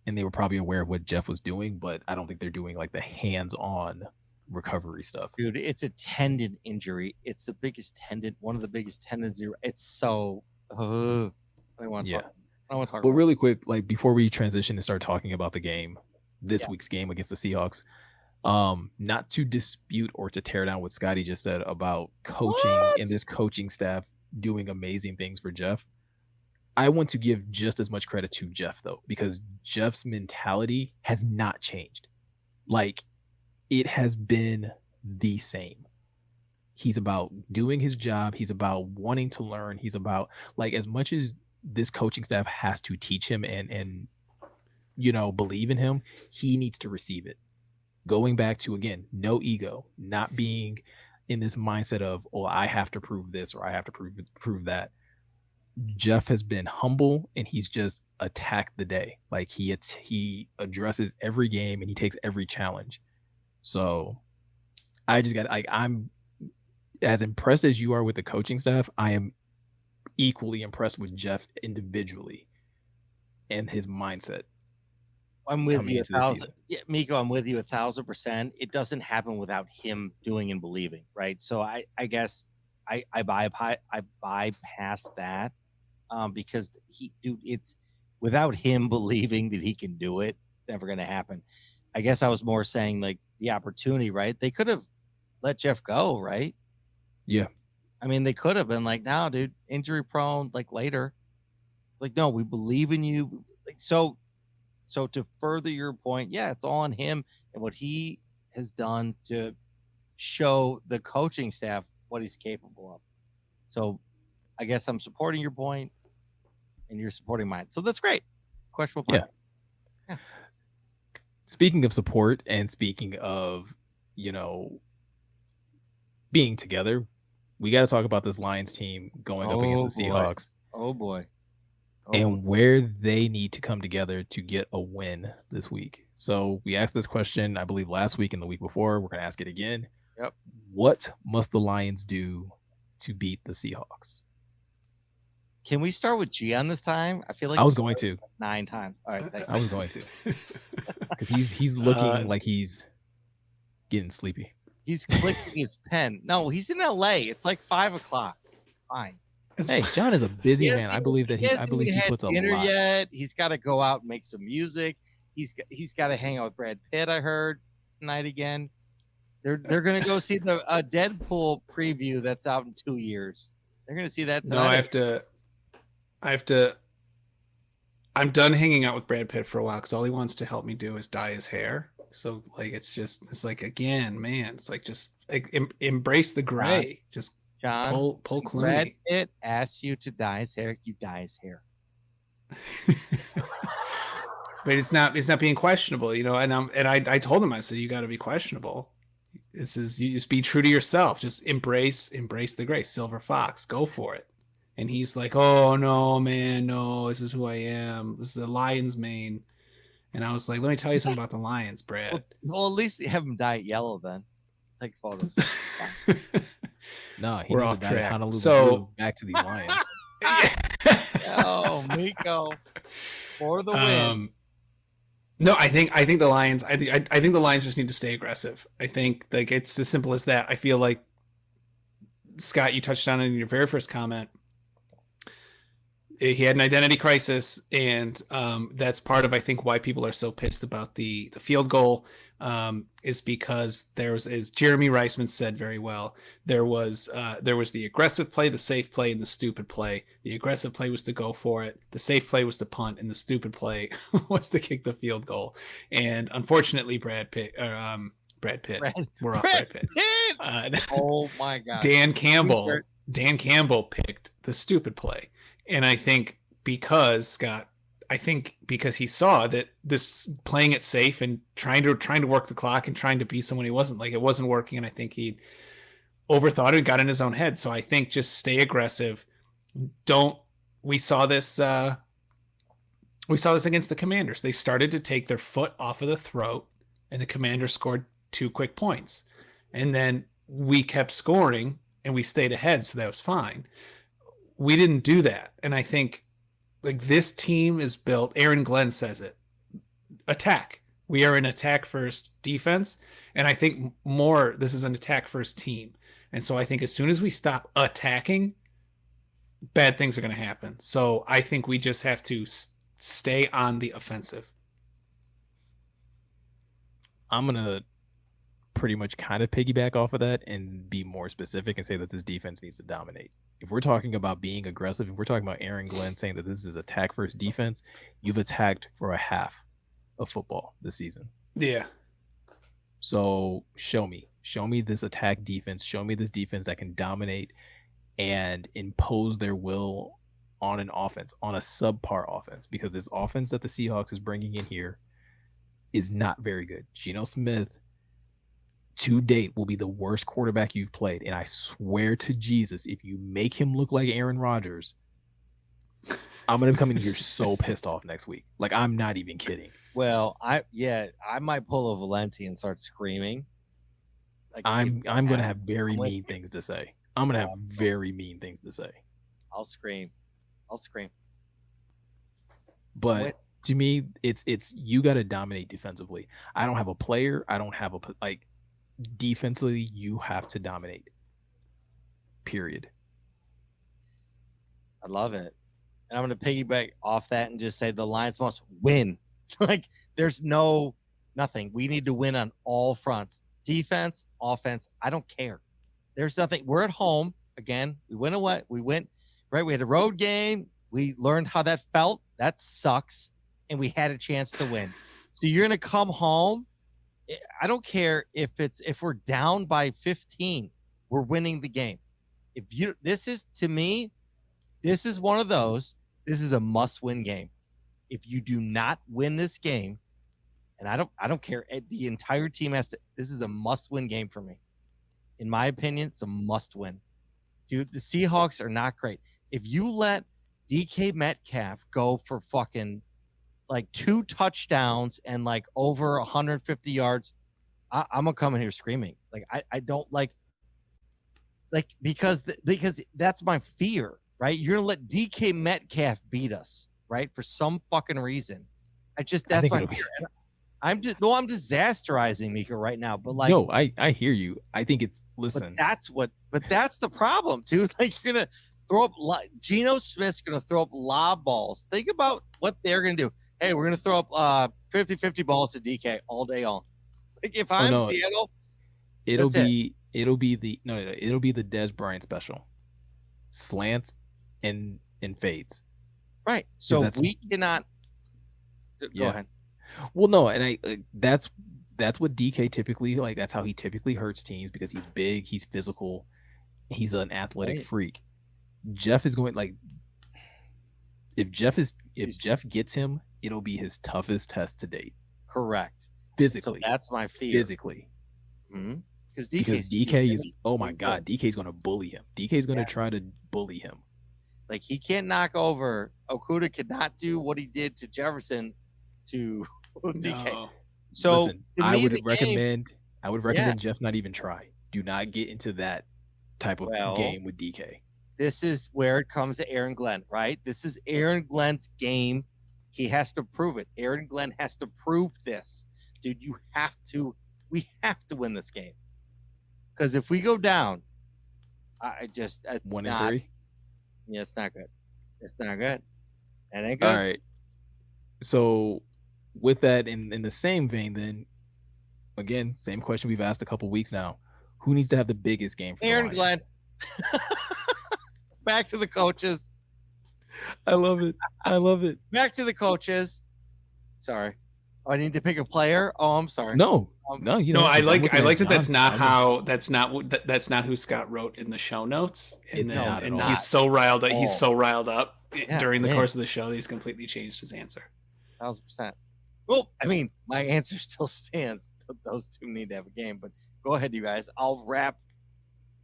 S2: and they were probably aware of what Jeff was doing, but I don't think they're doing the hands-on recovery stuff.
S1: Dude, it's a tendon injury. It's the biggest tendon, one of the biggest tendons. It's so I don't want to talk. I don't want to talk.
S2: But really quick, before we transition and start talking about the game, this week's game against the Seahawks, not to dispute or to tear down what Scotty just said about coaching and this coaching staff doing amazing things for Jeff. I want to give just as much credit to Jeff though, because Jeff's mentality has not changed. It has been the same. He's about doing his job. He's about wanting to learn. He's about as much as this coaching staff has to teach him and believe in him, he needs to receive it. Going back to, again, no ego, not being in this mindset of, oh, I have to prove this or I have to prove that. Jeff has been humble and he's just attacked the day. He addresses every game and he takes every challenge. So I just I'm as impressed as you are with the coaching staff. I am equally impressed with Jeff individually and his mindset.
S1: I'm with you 1,000. Yeah, Meko, I'm with you 1,000%. It doesn't happen without him doing and believing, right? So I guess I bypass that because it's without him believing that he can do it, it's never going to happen. I guess I was more saying the opportunity, right? They could have let Jeff go, right?
S2: Yeah.
S1: I mean, they could have been no, dude, injury prone, later. No, we believe in you. So to further your point, yeah, it's all on him and what he has done to show the coaching staff what he's capable of. So I guess I'm supporting your point and you're supporting mine. So that's great. Questionable point.
S2: Yeah. Speaking of support and speaking of, being together, we got to talk about this Lions team going up against the Seahawks.
S1: Oh boy.
S2: And where they need to come together to get a win this week. So we asked this question, I believe, last week and the week before. We're going to ask it again.
S1: Yep.
S2: What must the Lions do to beat the Seahawks?
S1: Can we start with Gionne this time? I feel like
S2: I was going to
S1: 9 times. All right, thanks.
S2: I was going to because he's looking like he's getting sleepy.
S1: He's clicking his pen. No, he's in LA. It's 5:00. Fine.
S2: Hey, John is a busy man. I believe that he puts a lot.
S1: Yet. He's got to go out and make some music. He's got to hang out with Brad Pitt. I heard tonight again. They're gonna go see a Deadpool preview that's out in 2 years. They're gonna see that tonight.
S3: No, I have to. I'm done hanging out with Brad Pitt for a while because all he wants to help me do is dye his hair. So it's again, man. It's just embrace the gray. Just
S1: John,
S3: pull Clooney.
S1: Brad Pitt asks you to dye his hair. You dye his hair.
S3: But it's not being questionable, And I told him, I said, you got to be questionable. You just be true to yourself. Just embrace the gray. Silver Fox, go for it. And he's like, oh no, man, no, this is who I am. This is a Lions mane. And I was like, let me tell you something about the Lions, Brad.
S1: Well, at least have him dye it yellow then. Take photos.
S2: No,
S3: we're off track.
S2: So back to the Lions.
S1: Oh, Meko for the win.
S3: No, I think the Lions. I think the Lions just need to stay aggressive. I think it's as simple as that. I feel like Scott, you touched on it in your very first comment. he had an identity crisis, and that's part of, I think, why people are so pissed about the field goal, is because as Jeremy Reisman said very well, there was the aggressive play, the safe play, and the stupid play. The aggressive play was to go for it. The safe play was to punt, and the stupid play was to kick the field goal. And unfortunately, Brad Pitt. We're off Brad Pitt.
S1: Oh my God.
S3: Dan Campbell picked the stupid play. And I think because he saw that this playing it safe and trying to work the clock and trying to be someone he wasn't, like, it wasn't working. And I think he overthought it and got in his own head. So I think just stay aggressive. We saw this against the Commanders. They started to take their foot off of the throat, and the Commanders scored 2 quick points. And then we kept scoring and we stayed ahead. So that was fine. We didn't do that. And I think, like, this team is built, Aaron Glenn says it, attack. We are an attack first defense. And I think this is an attack first team. And so I think as soon as we stop attacking, bad things are going to happen. So I think we just have to stay on the offensive.
S2: I'm going to pretty much kind of piggyback off of that and be more specific and say that this defense needs to dominate. If we're talking about being aggressive, if we're talking about Aaron Glenn saying that this is attack first defense, you've attacked for a half of football this season.
S3: Yeah.
S2: So show me this attack defense. Show me this defense that can dominate and impose their will on an offense, on a subpar offense, because this offense that the Seahawks is bringing in here is not very good. Geno Smith to date will be the worst quarterback you've played. And I swear to Jesus, if you make him look like Aaron Rodgers, I'm going to come in here so pissed off next week. Like, I'm not even kidding.
S1: Well, I might pull a Valenti and start screaming. Like,
S2: I'm going to have very mean things to say. I'm going to have very mean things to say.
S1: I'll scream.
S2: But to me, it's you got to dominate defensively. I don't have a player. I don't have defensively, you have to dominate. Period.
S1: I love it. And I'm going to piggyback off that and just say the Lions must win. Like, there's nothing. We need to win on all fronts. Defense, offense, I don't care. There's nothing. We're at home. Again, we went away. We went, right? We had a road game. We learned how that felt. That sucks. And we had a chance to win. So you're going to come home. I don't care if we're down by 15, we're winning the game. This is one of those, this is a must-win game. If you do not win this game, and I don't care, the entire team this is a must-win game for me. In my opinion, it's a must-win. Dude, the Seahawks are not great. If you let DK Metcalf go for fucking like 2 touchdowns and like over 150 yards, I'm gonna come in here screaming. Like, I don't like because that's my fear, right? You're gonna let DK Metcalf beat us, right? For some fucking reason. That's my fear. I'm disasterizing Meko right now, but like,
S2: no, I hear you. I think it's listen.
S1: But that's the problem, dude. Like, you're gonna throw up. Geno Smith's gonna throw up lob balls. Think about what they're gonna do. Hey, we're gonna throw up 50-50 balls to DK all day long. Like, if I'm Seattle,
S2: it'll be the Dez Bryant special, slants and fades.
S1: Right. So we cannot. Go ahead.
S2: Well, no, and that's what DK typically, like, that's how he typically hurts teams, because he's big, he's physical, he's an athletic freak. Jeff is going, like, if Jeff gets him, it'll be his toughest test to date.
S1: Correct.
S2: Physically.
S1: So that's my fear.
S2: Physically.
S1: Mm-hmm. Because
S2: DK is, oh my God, DK's going to bully him. DK's going to try to bully him.
S1: Like, he can't knock over. Okudah could not do what he did to Jefferson to DK.
S2: No.
S1: So
S2: listen, I would recommend Jeff not even try. Do not get into that type of game with DK.
S1: This is where it comes to Aaron Glenn, right? This is Aaron Glenn's game. He has to prove it. Aaron Glenn has to prove this. Dude, we have to win this game. Because if we go down, it's
S2: 1-3.
S1: Yeah, it's not good. It's not good. That ain't good.
S2: All right. So with that in the same vein, then again, same question we've asked a couple weeks now. Who needs to have the biggest game for
S1: Aaron
S2: the
S1: Glenn. Back to the coaches.
S2: I love it. I love it.
S1: Back to the coaches. Sorry. Oh, I need to pick a player. Oh, I'm sorry.
S2: No, you know.
S3: I like that. That's
S2: John's
S3: not
S2: comments.
S3: that's not who Scott wrote in the show notes. And
S2: Not at all.
S3: he's so riled up. He's
S1: Oh.
S3: so riled up during the
S1: man.
S3: course of the show that he's completely changed his answer.
S1: 1,000%. Well, I mean, my answer still stands. Those two need to have a game, but go ahead, you guys. I'll wrap,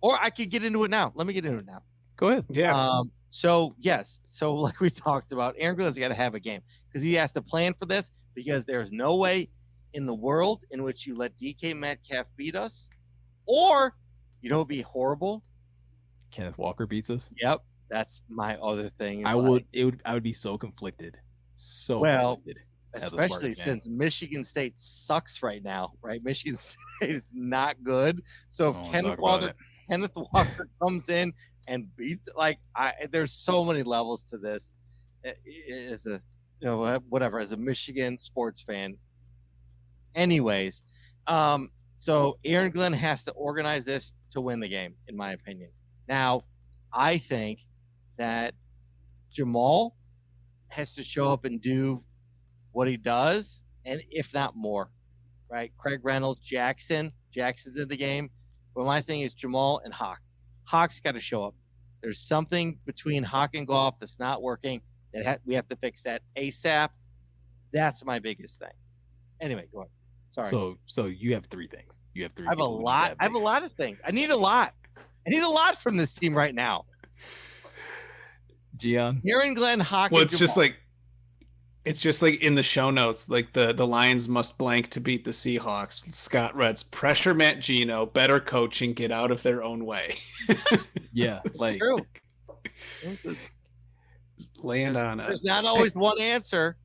S1: or I could get into it now. Let me get into it now.
S2: Go ahead.
S3: Yeah.
S1: So yes, so like we talked about, Aaron Glenn's got to have a game because he has to plan for this, because there's no way in the world in which you let DK Metcalf beat us, or it'd be horrible.
S2: Kenneth Walker beats us.
S1: Yep, that's my other thing. Is
S2: I would be so conflicted. So conflicted.
S1: Especially since Michigan State sucks right now, right? Michigan State is not good. So if Kenneth Walker comes in and beats, there's so many levels to this. As a, whatever, as a Michigan sports fan. Anyways, so Aaron Glenn has to organize this to win the game, in my opinion. Now, I think that Jamal has to show up and do what he does, and if not more, right? Craig Reynolds, Jackson's in the game. But my thing is Jamal and Hawk. Hawk's got to show up. There's something between Hawk and Goff that's not working. We have to fix that ASAP. That's my biggest thing. Anyway, go ahead. Sorry.
S2: So you have three things. You have three.
S1: I have a lot. I have a lot of things. I need a lot. I need a lot from this team right now.
S2: Gionne.
S1: Aaron Glenn, Hawk.
S3: Well, it's just like in the show notes, like the Lions must blank to beat the Seahawks. Scott Reds pressure Matt Gino, better coaching, get out of their own way.
S2: Yeah,
S1: it's true.
S3: Land on it.
S1: There's not always one answer.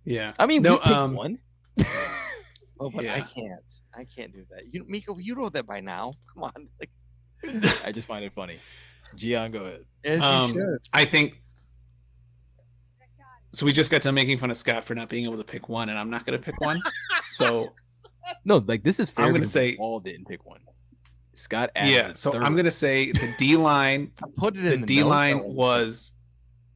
S3: Yeah,
S2: I mean, we picked one.
S1: Oh, but
S3: yeah.
S1: I can't do that. Meko, you know that by now. Come on.
S2: I just find it funny. Gionne, go ahead.
S1: As you should.
S3: I think. So we just got to making fun of Scott for not being able to pick one, and I'm not going to pick one. So
S2: no, this is fair.
S3: I'm going to say
S2: all didn't pick one. Scott.
S3: So I'm going to say the D line.
S1: Put it in
S3: the D line was.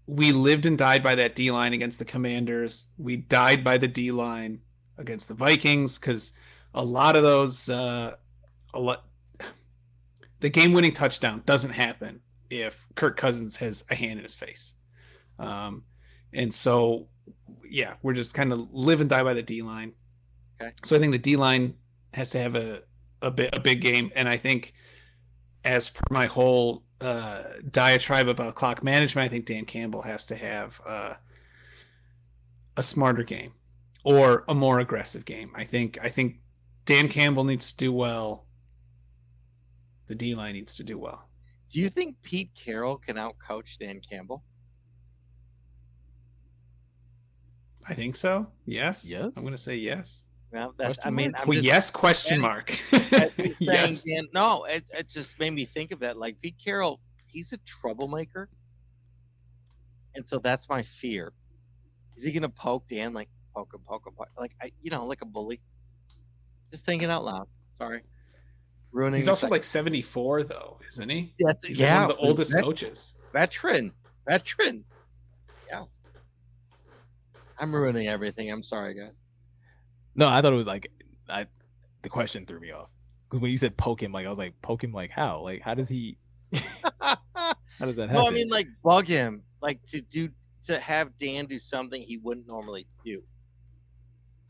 S3: We lived and died by that D line against the Commanders. We died by the D line against the Vikings because a lot of those, the game-winning touchdown doesn't happen if Kirk Cousins has a hand in his face. And so, yeah, we're just kind of live and die by the D line.
S1: Okay.
S3: So I think the D line has to have a big game, and I think as per my whole diatribe about clock management, I think Dan Campbell has to have a smarter game or a more aggressive game. I think Dan Campbell needs to do well. The D line needs to do well.
S1: Do you think Pete Carroll can outcoach Dan Campbell?
S3: I think so. Yes.
S2: Yes.
S3: I'm going to say yes.
S1: Well,
S3: yes, question mark.
S1: Yes. No, it just made me think of that. Like Pete Carroll, he's a troublemaker. And so that's my fear. Is he going to poke Dan? Like poke him. Like, like a bully. Just thinking out loud. Sorry. Ruining.
S3: He's also like 74 though, isn't he?
S1: He's
S3: one of the oldest coaches.
S1: Veteran. Yeah. I'm ruining everything. I'm sorry, guys.
S2: No, I thought it was the question threw me off. Because when you said poke him, I was like, poke him like how? Like, how does he? How does that happen?
S1: No, I mean like bug him, like to have Dan do something he wouldn't normally do.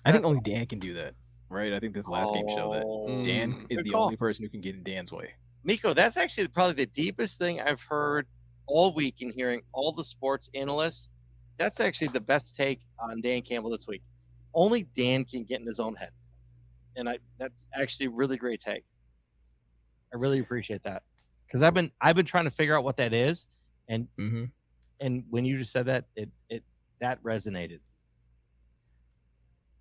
S2: I think only Dan can do that, right? I think this last game showed that Dan is the only person who can get in Dan's way.
S1: Meko, that's actually probably the deepest thing I've heard all week in hearing all the sports analysts. That's actually the best take on Dan Campbell this week. Only Dan can get in his own head. And that's actually a really great take. I really appreciate that. Because I've been trying to figure out what that is. And and when you just said that, it that resonated.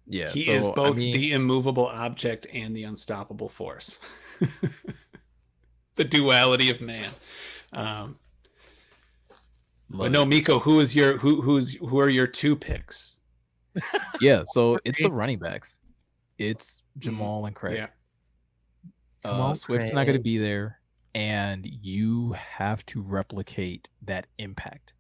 S2: Yeah.
S3: He is both the immovable object and the unstoppable force. The duality of man. But no, Meko, who are your 2 picks?
S2: Yeah, so it's the running backs. It's Jamal and Craig.
S3: Yeah.
S2: Swift's not going to be there, and you have to replicate that impact.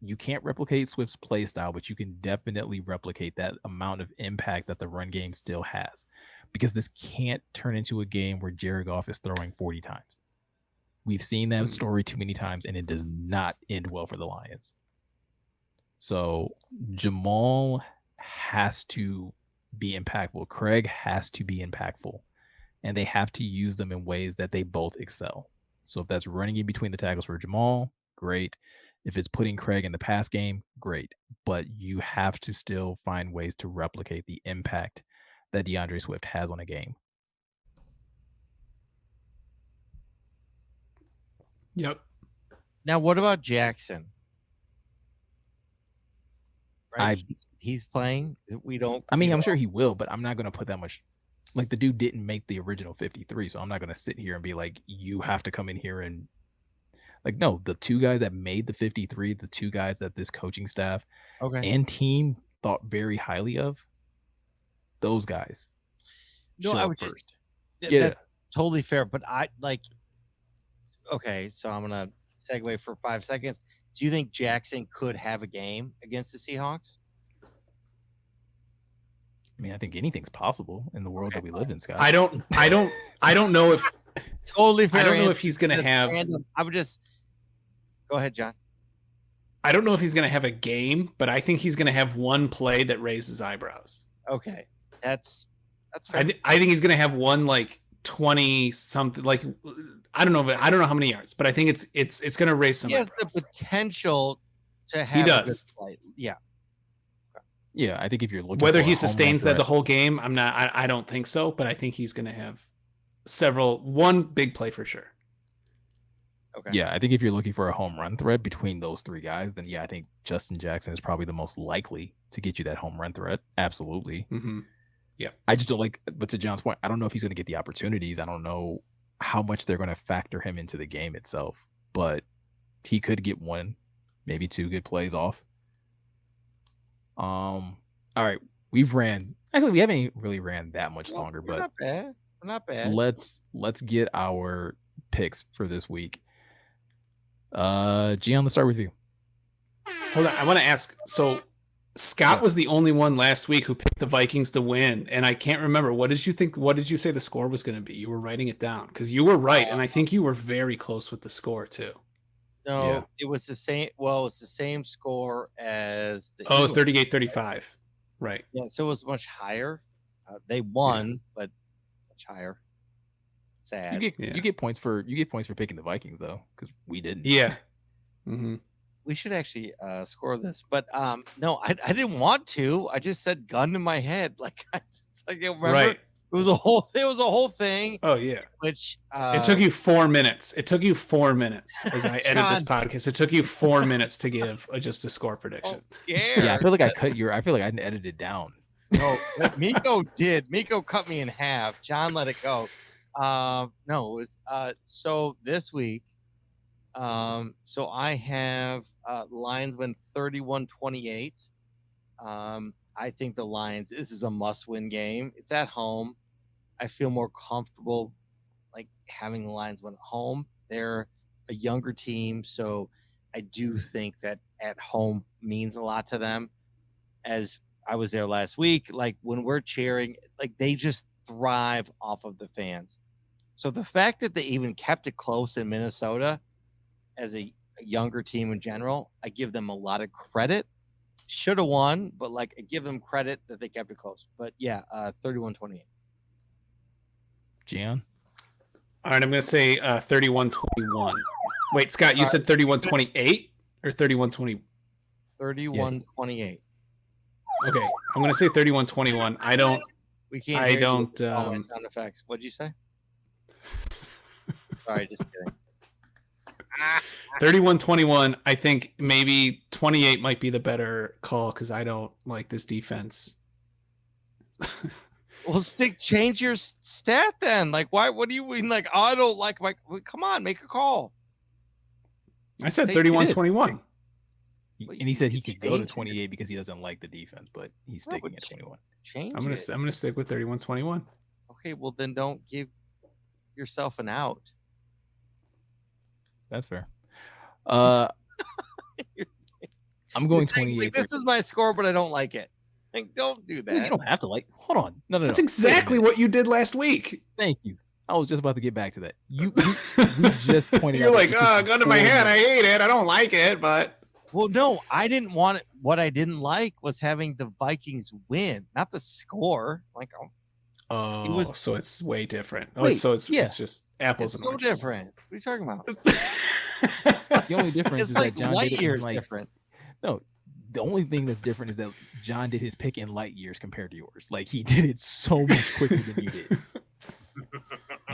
S2: You can't replicate Swift's play style, but you can definitely replicate that amount of impact that the run game still has, because this can't turn into a game where Jared Goff is throwing 40 times. We've seen that story too many times, and it does not end well for the Lions. So Jamal has to be impactful. Craig has to be impactful, and they have to use them in ways that they both excel. So if that's running in between the tackles for Jamal, great. If it's putting Craig in the pass game, great. But you have to still find ways to replicate the impact that DeAndre Swift has on a game.
S3: Yep.
S1: Now, what about Jackson? Right, he's playing. We don't.
S2: I mean, I'm sure he will, but I'm not going to put that much. Like, the dude didn't make the original 53, so I'm not going to sit here and be like, you have to come in here and, like, no, the 2 guys that made the 53, the 2 guys that this coaching staff and team thought very highly of, those guys.
S1: No, I would
S2: first.
S1: That's totally fair, but I like. Okay, so I'm gonna segue for 5 seconds. Do you think Jackson could have a game against the Seahawks?
S2: I mean, I think anything's possible in the world that we live in, Scott.
S3: I don't know if
S1: totally fair.
S3: I don't know if he's gonna have.
S1: I would just go ahead, John.
S3: I don't know if he's gonna have a game, but I think he's gonna have one play that raises eyebrows.
S1: Okay, that's fair.
S3: I think he's gonna have one like 20 something, like I don't know how many yards, but I think it's gonna raise some.
S1: He has
S3: eyebrows.
S1: the potential to have.
S3: He does.
S1: A good play. Yeah.
S2: Yeah, I think if you're looking
S3: whether
S2: for
S3: he sustains that the whole game, I don't think so, but I think he's gonna have one big play for sure.
S1: Okay.
S2: Yeah, I think if you're looking for a home run threat between those 3 guys, then yeah, I think Justin Jackson is probably the most likely to get you that home run threat. Absolutely.
S3: Mm-hmm. Yeah.
S2: I just don't like, but to John's point, I don't know if he's going to get the opportunities. I don't know how much they're going to factor him into the game itself, but he could get 1, maybe 2 good plays off. All right, we haven't really ran that much longer, but
S1: not bad. We're not bad.
S2: Let's get our picks for this week. Gionne, let's start with you.
S3: Hold on, I want to ask. So Scott was the only one last week who picked the Vikings to win, and I can't remember. What did you think? What did you say the score was going to be? You were writing it down because you were right, and I think you were very close with the score too.
S1: No, It was the same. Well, it's the same score as the
S3: 38-35. Right.
S1: Yeah, so it was much higher. They won, but much higher. Sad.
S2: You get points for picking the Vikings though, because we didn't.
S3: Yeah. Mm-hmm.
S1: We should actually score this, but no, I didn't want to. I just said gun in my head, like I remember.
S3: Right.
S1: It was a whole thing.
S3: Oh yeah.
S1: Which
S3: it took you 4 minutes. It took you 4 minutes as I edit this podcast. It took you 4 minutes to give just a score prediction.
S1: Oh, yeah.
S2: I feel like I didn't edit it down.
S1: No, what Meko did. Meko cut me in half. John let it go. No, it was so this week. So I have Lions win 31-28. I think the Lions, this is a must-win game. It's at home. I feel more comfortable like having the Lions win at home. They're a younger team, so I do think that at home means a lot to them. As I was there last week, like when we're cheering, like they just thrive off of the fans. So the fact that they even kept it close in Minnesota as a younger team in general, I give them a lot of credit. Should have won, but like I give them credit that they kept it close. But yeah, 31-28.
S2: Gionne?
S3: All right, I'm going to say 31-21. Wait, Scott, you said 31-28 or 31-20?
S1: 31-28.
S3: Okay, I'm going to say 31-21. I don't.
S1: We can't.
S3: I don't.
S1: All my sound effects. What'd you say? Sorry, just kidding.
S3: 31-21. I think maybe 28 might be the better call because I don't like this defense.
S1: Well, change your stat then. Like, why? What do you mean? Like, I don't like. Come on, make a call.
S3: I said 31-21.
S2: And he said he could go to 28 because he doesn't like the defense, but he's sticking at 21.
S1: Change
S3: I'm gonna stick with 31-21.
S1: Okay, well then don't give yourself an out.
S2: That's fair. I'm going 28.
S1: Like, this is my score, but I don't like it. Like, don't do that.
S2: You don't have to like. Hold on. No.
S3: That's exactly what you did last week.
S2: Thank you. I was just about to get back to that. You just pointed
S3: You're
S2: out.
S3: You're like, gun to my head. I hate it. I don't like it, but.
S1: Well, no, I didn't want it. What I didn't like was having the Vikings win, not the score. Like,
S3: so it's way different.
S2: Wait,
S3: it's just apples and oranges.
S1: So different. What are you talking about?
S2: The only difference is
S1: like
S2: that John
S1: light
S2: did it
S1: years
S2: like, different. No, the only thing that's different is that John did his pick in light years compared to yours. Like, he did it so much quicker than you did.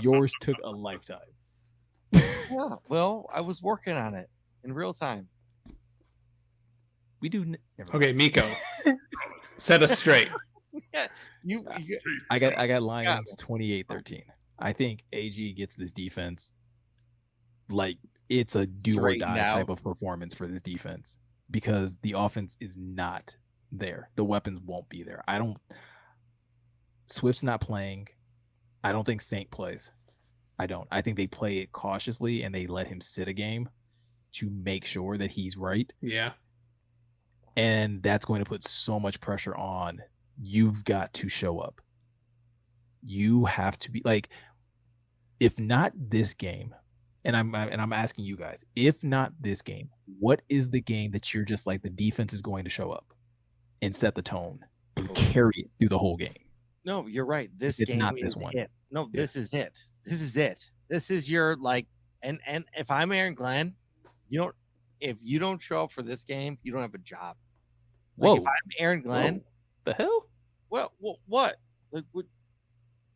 S2: Yours took a lifetime.
S1: Yeah, well, I was working on it in real time.
S2: We do.
S3: Okay, Meko, set us straight.
S1: Yeah,
S2: I got Lions 28-13. I think AG gets this defense like it's a do or die type of performance for this defense because the offense is not there. The weapons won't be there. Swift's not playing. I don't think Saint plays. I think they play it cautiously and they let him sit a game to make sure that he's right.
S3: Yeah.
S2: And that's going to put so much pressure on. You've got to show up. You have to be like, if not this game, and I'm asking you guys, if not this game, what is the game that you're just like the defense is going to show up and set the tone and carry it through the whole game?
S1: No, you're right. It's game
S2: not this one.
S1: It. No, this is it. This is it. This is your like, and if I'm Aaron Glenn, if you don't show up for this game, you don't have a job. Like, if I'm Aaron Glenn,
S2: the hell?
S1: What? Like, what?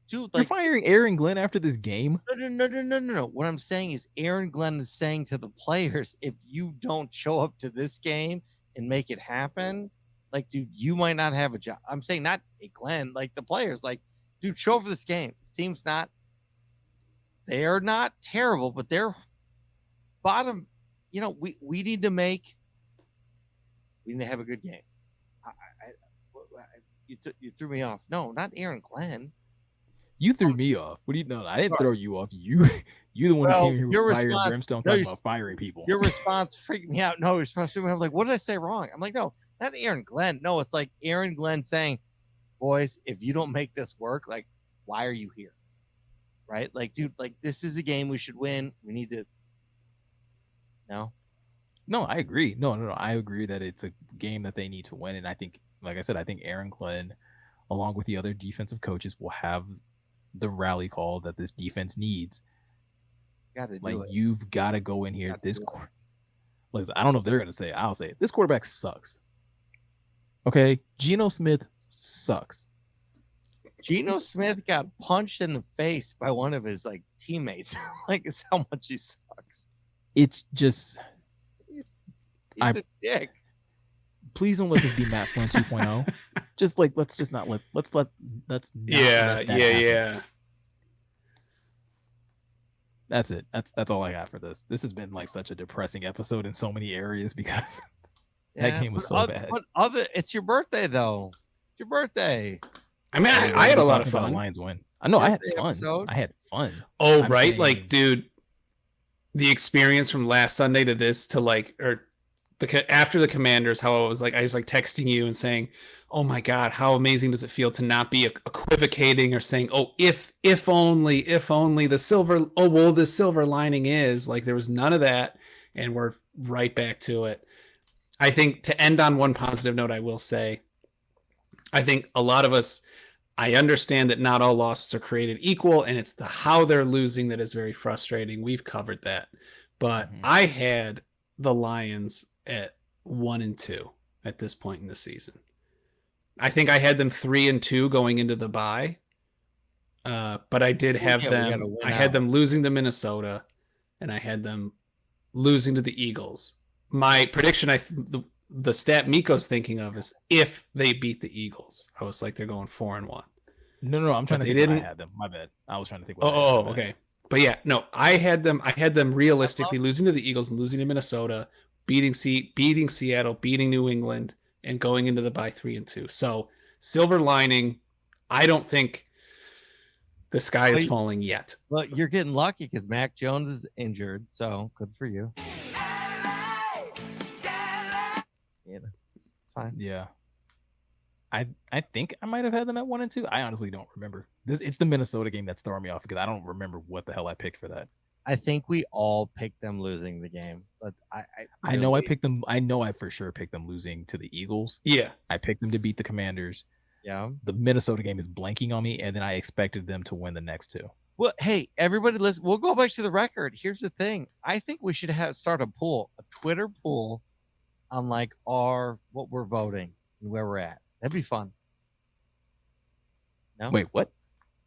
S1: Dude, like,
S2: you're firing Aaron Glenn after this game?
S1: No. What I'm saying is Aaron Glenn is saying to the players, if you don't show up to this game and make it happen, like, dude, you might not have a job. I'm saying not Glenn, like the players, like, dude, show up for this game. This team's they're not terrible, but they're bottom. We need to have a good game. You threw me off. No, not Aaron Glenn.
S2: You threw me off. What do you know? I didn't throw you off. You the one who came here with fire and brimstone talking about firing people.
S1: Your response freaked me out. No, your response freaked me out. I'm like, what did I say wrong? I'm like, no, not Aaron Glenn. No, it's like Aaron Glenn saying, boys, if you don't make this work, like, why are you here? Right? Like, dude, like, this is a game we should win. We need to.
S2: No, I agree. No. I agree that it's a game that they need to win. And I think, like I said, I think Aaron Glenn, along with the other defensive coaches, will have the rally call that this defense needs. You've got to go in here. Listen, I don't know if they're going to say it. I'll say it. This quarterback sucks. Okay? Geno Smith sucks.
S1: Geno Smith got punched in the face by one of his teammates. It's how much he sucks.
S2: It's just
S1: he's a dick.
S2: Please don't let this be Matt Flynn 2.0. Just let's not
S3: Yeah.
S2: That's it. That's all I got for this. This has been such a depressing episode in so many areas because that game was so bad.
S1: But it's your birthday though. It's your birthday.
S3: I mean, I had a lot of fun.
S2: The Lions win. I know. I had fun. Episode. I had fun.
S3: Oh, right. Saying, dude, the experience from last Sunday to this to after the Commanders, how I was I was texting you and saying, oh my God, how amazing does it feel to not be equivocating or saying, oh, if only the silver lining is there was none of that. And we're right back to it. I think to end on one positive note, I will say, I think a lot of us, I understand that not all losses are created equal, and it's the how they're losing that is very frustrating. We've covered that. But I had the Lions at 1-2 at this point in the season. I think I had them 3-2 going into the bye. But I did have them. I had them losing to Minnesota, and I had them losing to the Eagles. My prediction, the stat Meko's thinking of is if they beat the Eagles. I was they're going 4-1.
S2: No, I'm trying to think what I had them. My bad. I was trying to think what I had.
S3: Okay. But yeah, no, I had them realistically losing to the Eagles and losing to Minnesota, beating Seattle, beating New England, and going into the bye 3-2. So silver lining. I don't think the sky is falling yet.
S1: Well, you're getting lucky because Mac Jones is injured, so good for you. Yeah, it's fine.
S2: Yeah. I think I might have had them at 1 and 2. I honestly don't remember. It's the Minnesota game that's throwing me off because I don't remember what the hell I picked for that.
S1: I think we all picked them losing the game. But
S2: I know I picked them. I know I for sure picked them losing to the Eagles.
S3: Yeah.
S2: I picked them to beat the Commanders.
S1: Yeah.
S2: The Minnesota game is blanking on me, and then I expected them to win the next two.
S1: Well, hey, everybody, listen. We'll go back to the record. Here's the thing. I think we should start a Twitter pool on like what we're voting and where we're at. That'd be fun. No?
S2: Wait, what?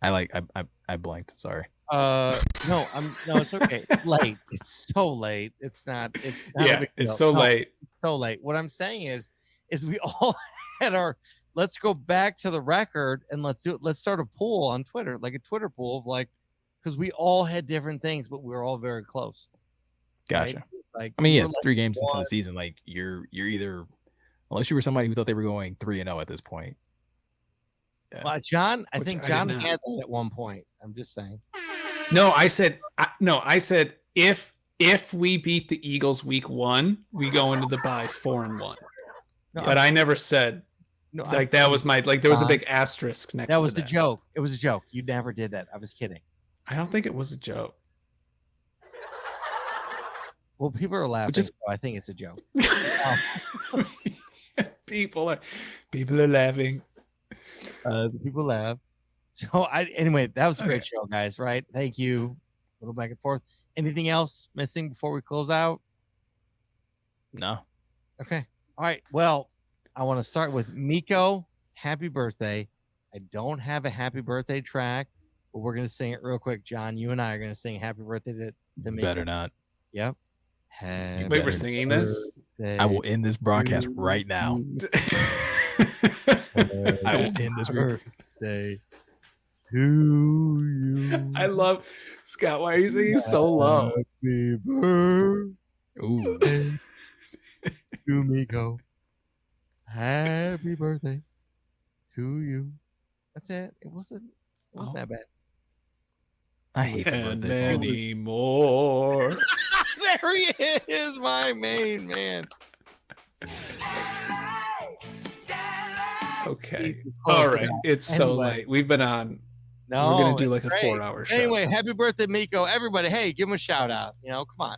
S2: I blanked. Sorry.
S1: No, it's okay. It's late. It's so late. It's not
S3: Yeah, it's so late.
S1: So late. What I'm saying is we all had let's go back to the record and let's start a pool on Twitter, like a Twitter pool of like, because we all had different things, but we were all very close.
S2: Gotcha.
S1: Right? Like,
S2: I mean, yeah, it's 3 games into the season. Like you're either, unless you were somebody who thought they were going 3-0 at this point.
S1: Yeah. Well, John, I think John had that at one point. I'm just saying.
S3: No, I said if we beat the Eagles week 1, we go into the bye 4-1. No, but I never said that was my there was a big asterisk next to that.
S1: That was a joke. It was a joke. You never did that. I was kidding.
S3: I don't think it was a joke.
S1: Well, people are laughing, so I think it's a joke.
S3: People are laughing.
S1: People laugh. So anyway, that was a great show, guys. Right? Thank you. A little back and forth. Anything else missing before we close out?
S2: No.
S1: Okay. All right. Well, I want to start with Meko. Happy birthday. I don't have a happy birthday track, but we're going to sing it real quick. John, you and I are going to sing happy birthday to Meko.
S2: Better not.
S1: Yep.
S3: Wait, we're singing this?
S2: I will end this broadcast right now. I will end this birthday to you.
S3: I love Scott. Why are you singing so low?
S1: Happy birthday to Meko. Happy birthday to you. That's it. It wasn't that bad.
S2: I hate birthday songs
S3: anymore.
S1: There he is, my main man.
S3: Okay. All right. It's so late. We've been on.
S1: No,
S3: we're gonna do like a 4-hour show.
S1: Anyway, happy birthday, Meko. Everybody, hey, give him a shout out. Come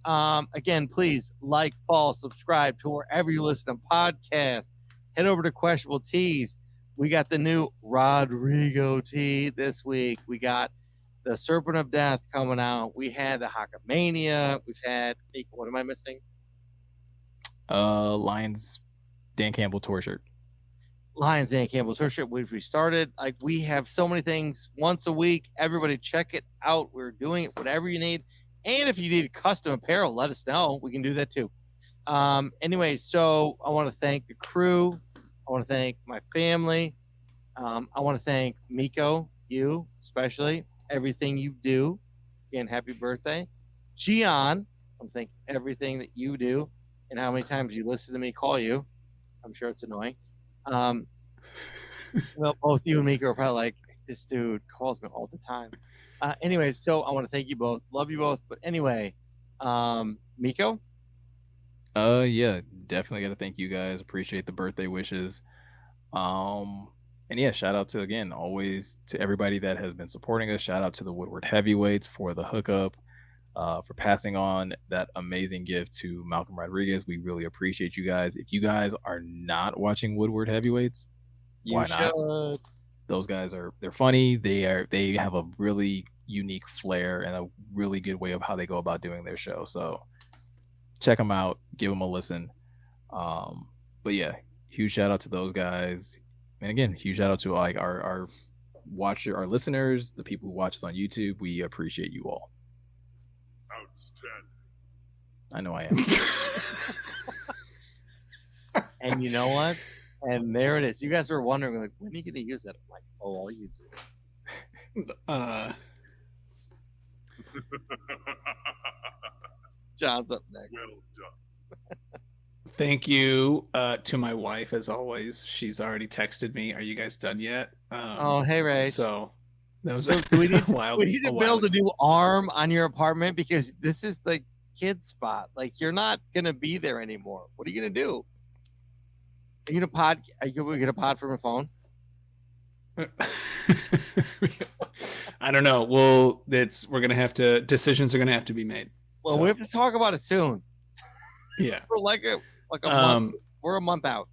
S1: on. Again, please like, follow, subscribe to wherever you listen to podcasts. Head over to Questionable Tees. We got the new Rodrigo tee this week. We got the Serpent of Death coming out. We had the Hockamania. We've had, what am I missing?
S2: Lions Dan Campbell tour shirt.
S1: Lions Dan Campbell tour shirt, which we started. Like, we have so many things once a week. Everybody check it out. We're doing it, whatever you need. And if you need custom apparel, let us know. We can do that too. Anyway, so I want to thank the crew. I want to thank my family. I want to thank Meko, you especially, everything you do. Again, happy birthday. Gionne, I want to thank everything that you do and how many times you listen to me call you. I'm sure it's annoying. Well, both you and Meko are probably like, this dude calls me all the time. Anyway, so I want to thank you both. Love you both. But anyway, Meko?
S2: Yeah, definitely got to thank you guys. Appreciate the birthday wishes. And yeah, shout out to, again, always to everybody that has been supporting us. Shout out to the Woodward Heavyweights for the hookup, for passing on that amazing gift to Malcolm Rodriguez. We really appreciate you guys. If you guys are not watching Woodward Heavyweights, why not? Those guys they're funny. They have a really unique flair and a really good way of how they go about doing their show. So check them out, give them a listen. But yeah, huge shout out to those guys. And again, huge shout out to like our our listeners, the people who watch us on YouTube. We appreciate you all. Outstanding. I know I am.
S1: And you know what? And there it is. You guys were wondering, like, when are you going to use that? I'm like, I'll use it. John's up next.
S4: Well done.
S3: Thank you to my wife, as always. She's already texted me. Are you guys done yet?
S1: Oh, hey, Rach.
S3: So that was
S1: So do we need,
S3: a while.
S1: we need to build a new arm on your apartment because this is the kid spot. Like, you're not gonna be there anymore. What are you gonna do? Are you gonna pod from a phone?
S3: I don't know. Well, decisions are gonna have to be made.
S1: Well, we have to talk about it soon.
S3: Yeah.
S1: We're like a month. We're a month out.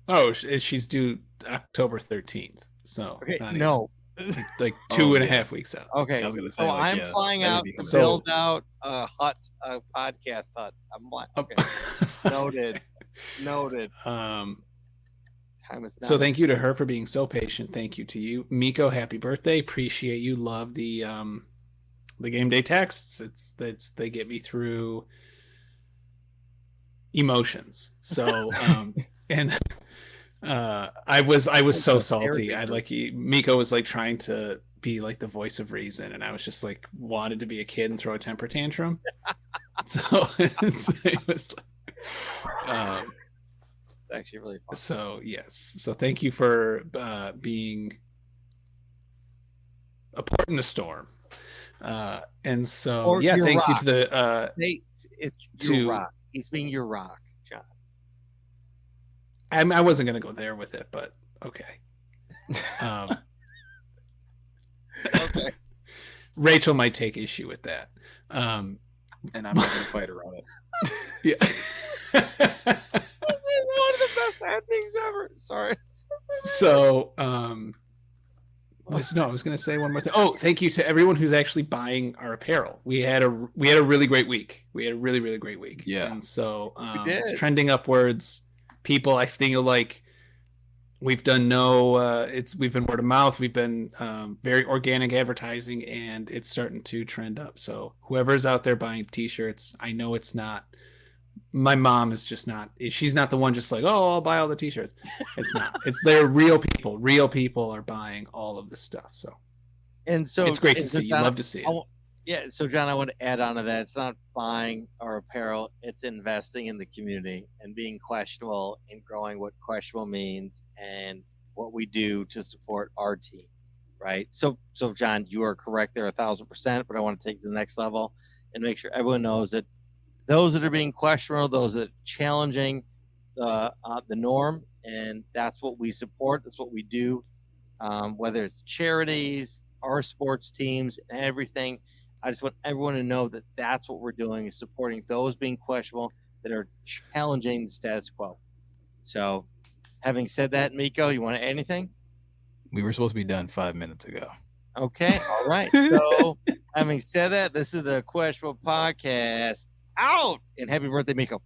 S3: Oh, she's due October 13th. So
S1: Okay, no,
S3: like 2.5 weeks out.
S1: Okay,
S4: I was gonna say,
S1: so
S4: like,
S1: I'm
S4: yeah,
S1: flying
S4: that would
S1: out
S4: be
S1: to
S4: coming.
S1: build out a podcast hut. I'm like, okay, noted. Time is
S3: So thank you to her for being so patient. Thank you to you, Meko. Happy birthday! Appreciate you. Love the game day texts. They get me through emotions. So and I was so salty. Meko was like trying to be like the voice of reason, and I was just like wanted to be a kid and throw a temper tantrum. So it was
S1: actually really fun.
S3: So yes. So thank you for being a port in the storm. And so
S1: Or
S3: yeah,
S1: your
S3: thank you
S1: rock.
S3: to the
S1: it's your rock. He's being your rock, John.
S3: I wasn't gonna go there with it, but okay.
S1: Okay.
S3: Rachel might take issue with that.
S4: And I'm not gonna fight around it.
S3: Yeah.
S1: This is one of the best endings ever. Sorry.
S3: So I was gonna say one more thing. Oh, thank you to everyone who's actually buying our apparel. We had a really great week. We had a really, really great week.
S4: Yeah.
S3: And so
S1: did.
S3: it's trending upwards. People, I feel like we've done we've been word of mouth. We've been very organic advertising, and it's starting to trend up. So whoever's out there buying t-shirts, I know it's not. My mom is just not. She's not the one just like, oh, I'll buy all the t-shirts. It's not. They're real people. Real people are buying all of this stuff. So it's great to see. You love to see it.
S1: Yeah. So John, I want to add on to that. It's not buying our apparel. It's investing in the community and being questionable and growing what questionable means and what we do to support our team. Right. So John, you are correct there 1,000%, but I want to take it to the next level and make sure everyone knows that those that are being questionable, those that are challenging the norm, and that's what we support. That's what we do, whether it's charities, our sports teams, and everything. I just want everyone to know that that's what we're doing, is supporting those being questionable that are challenging the status quo. So having said that, Meko, you want to add anything?
S4: We were supposed to be done 5 minutes ago.
S1: Okay. All right. So having said that, this is the Questionable Podcast out, and happy birthday, Meko.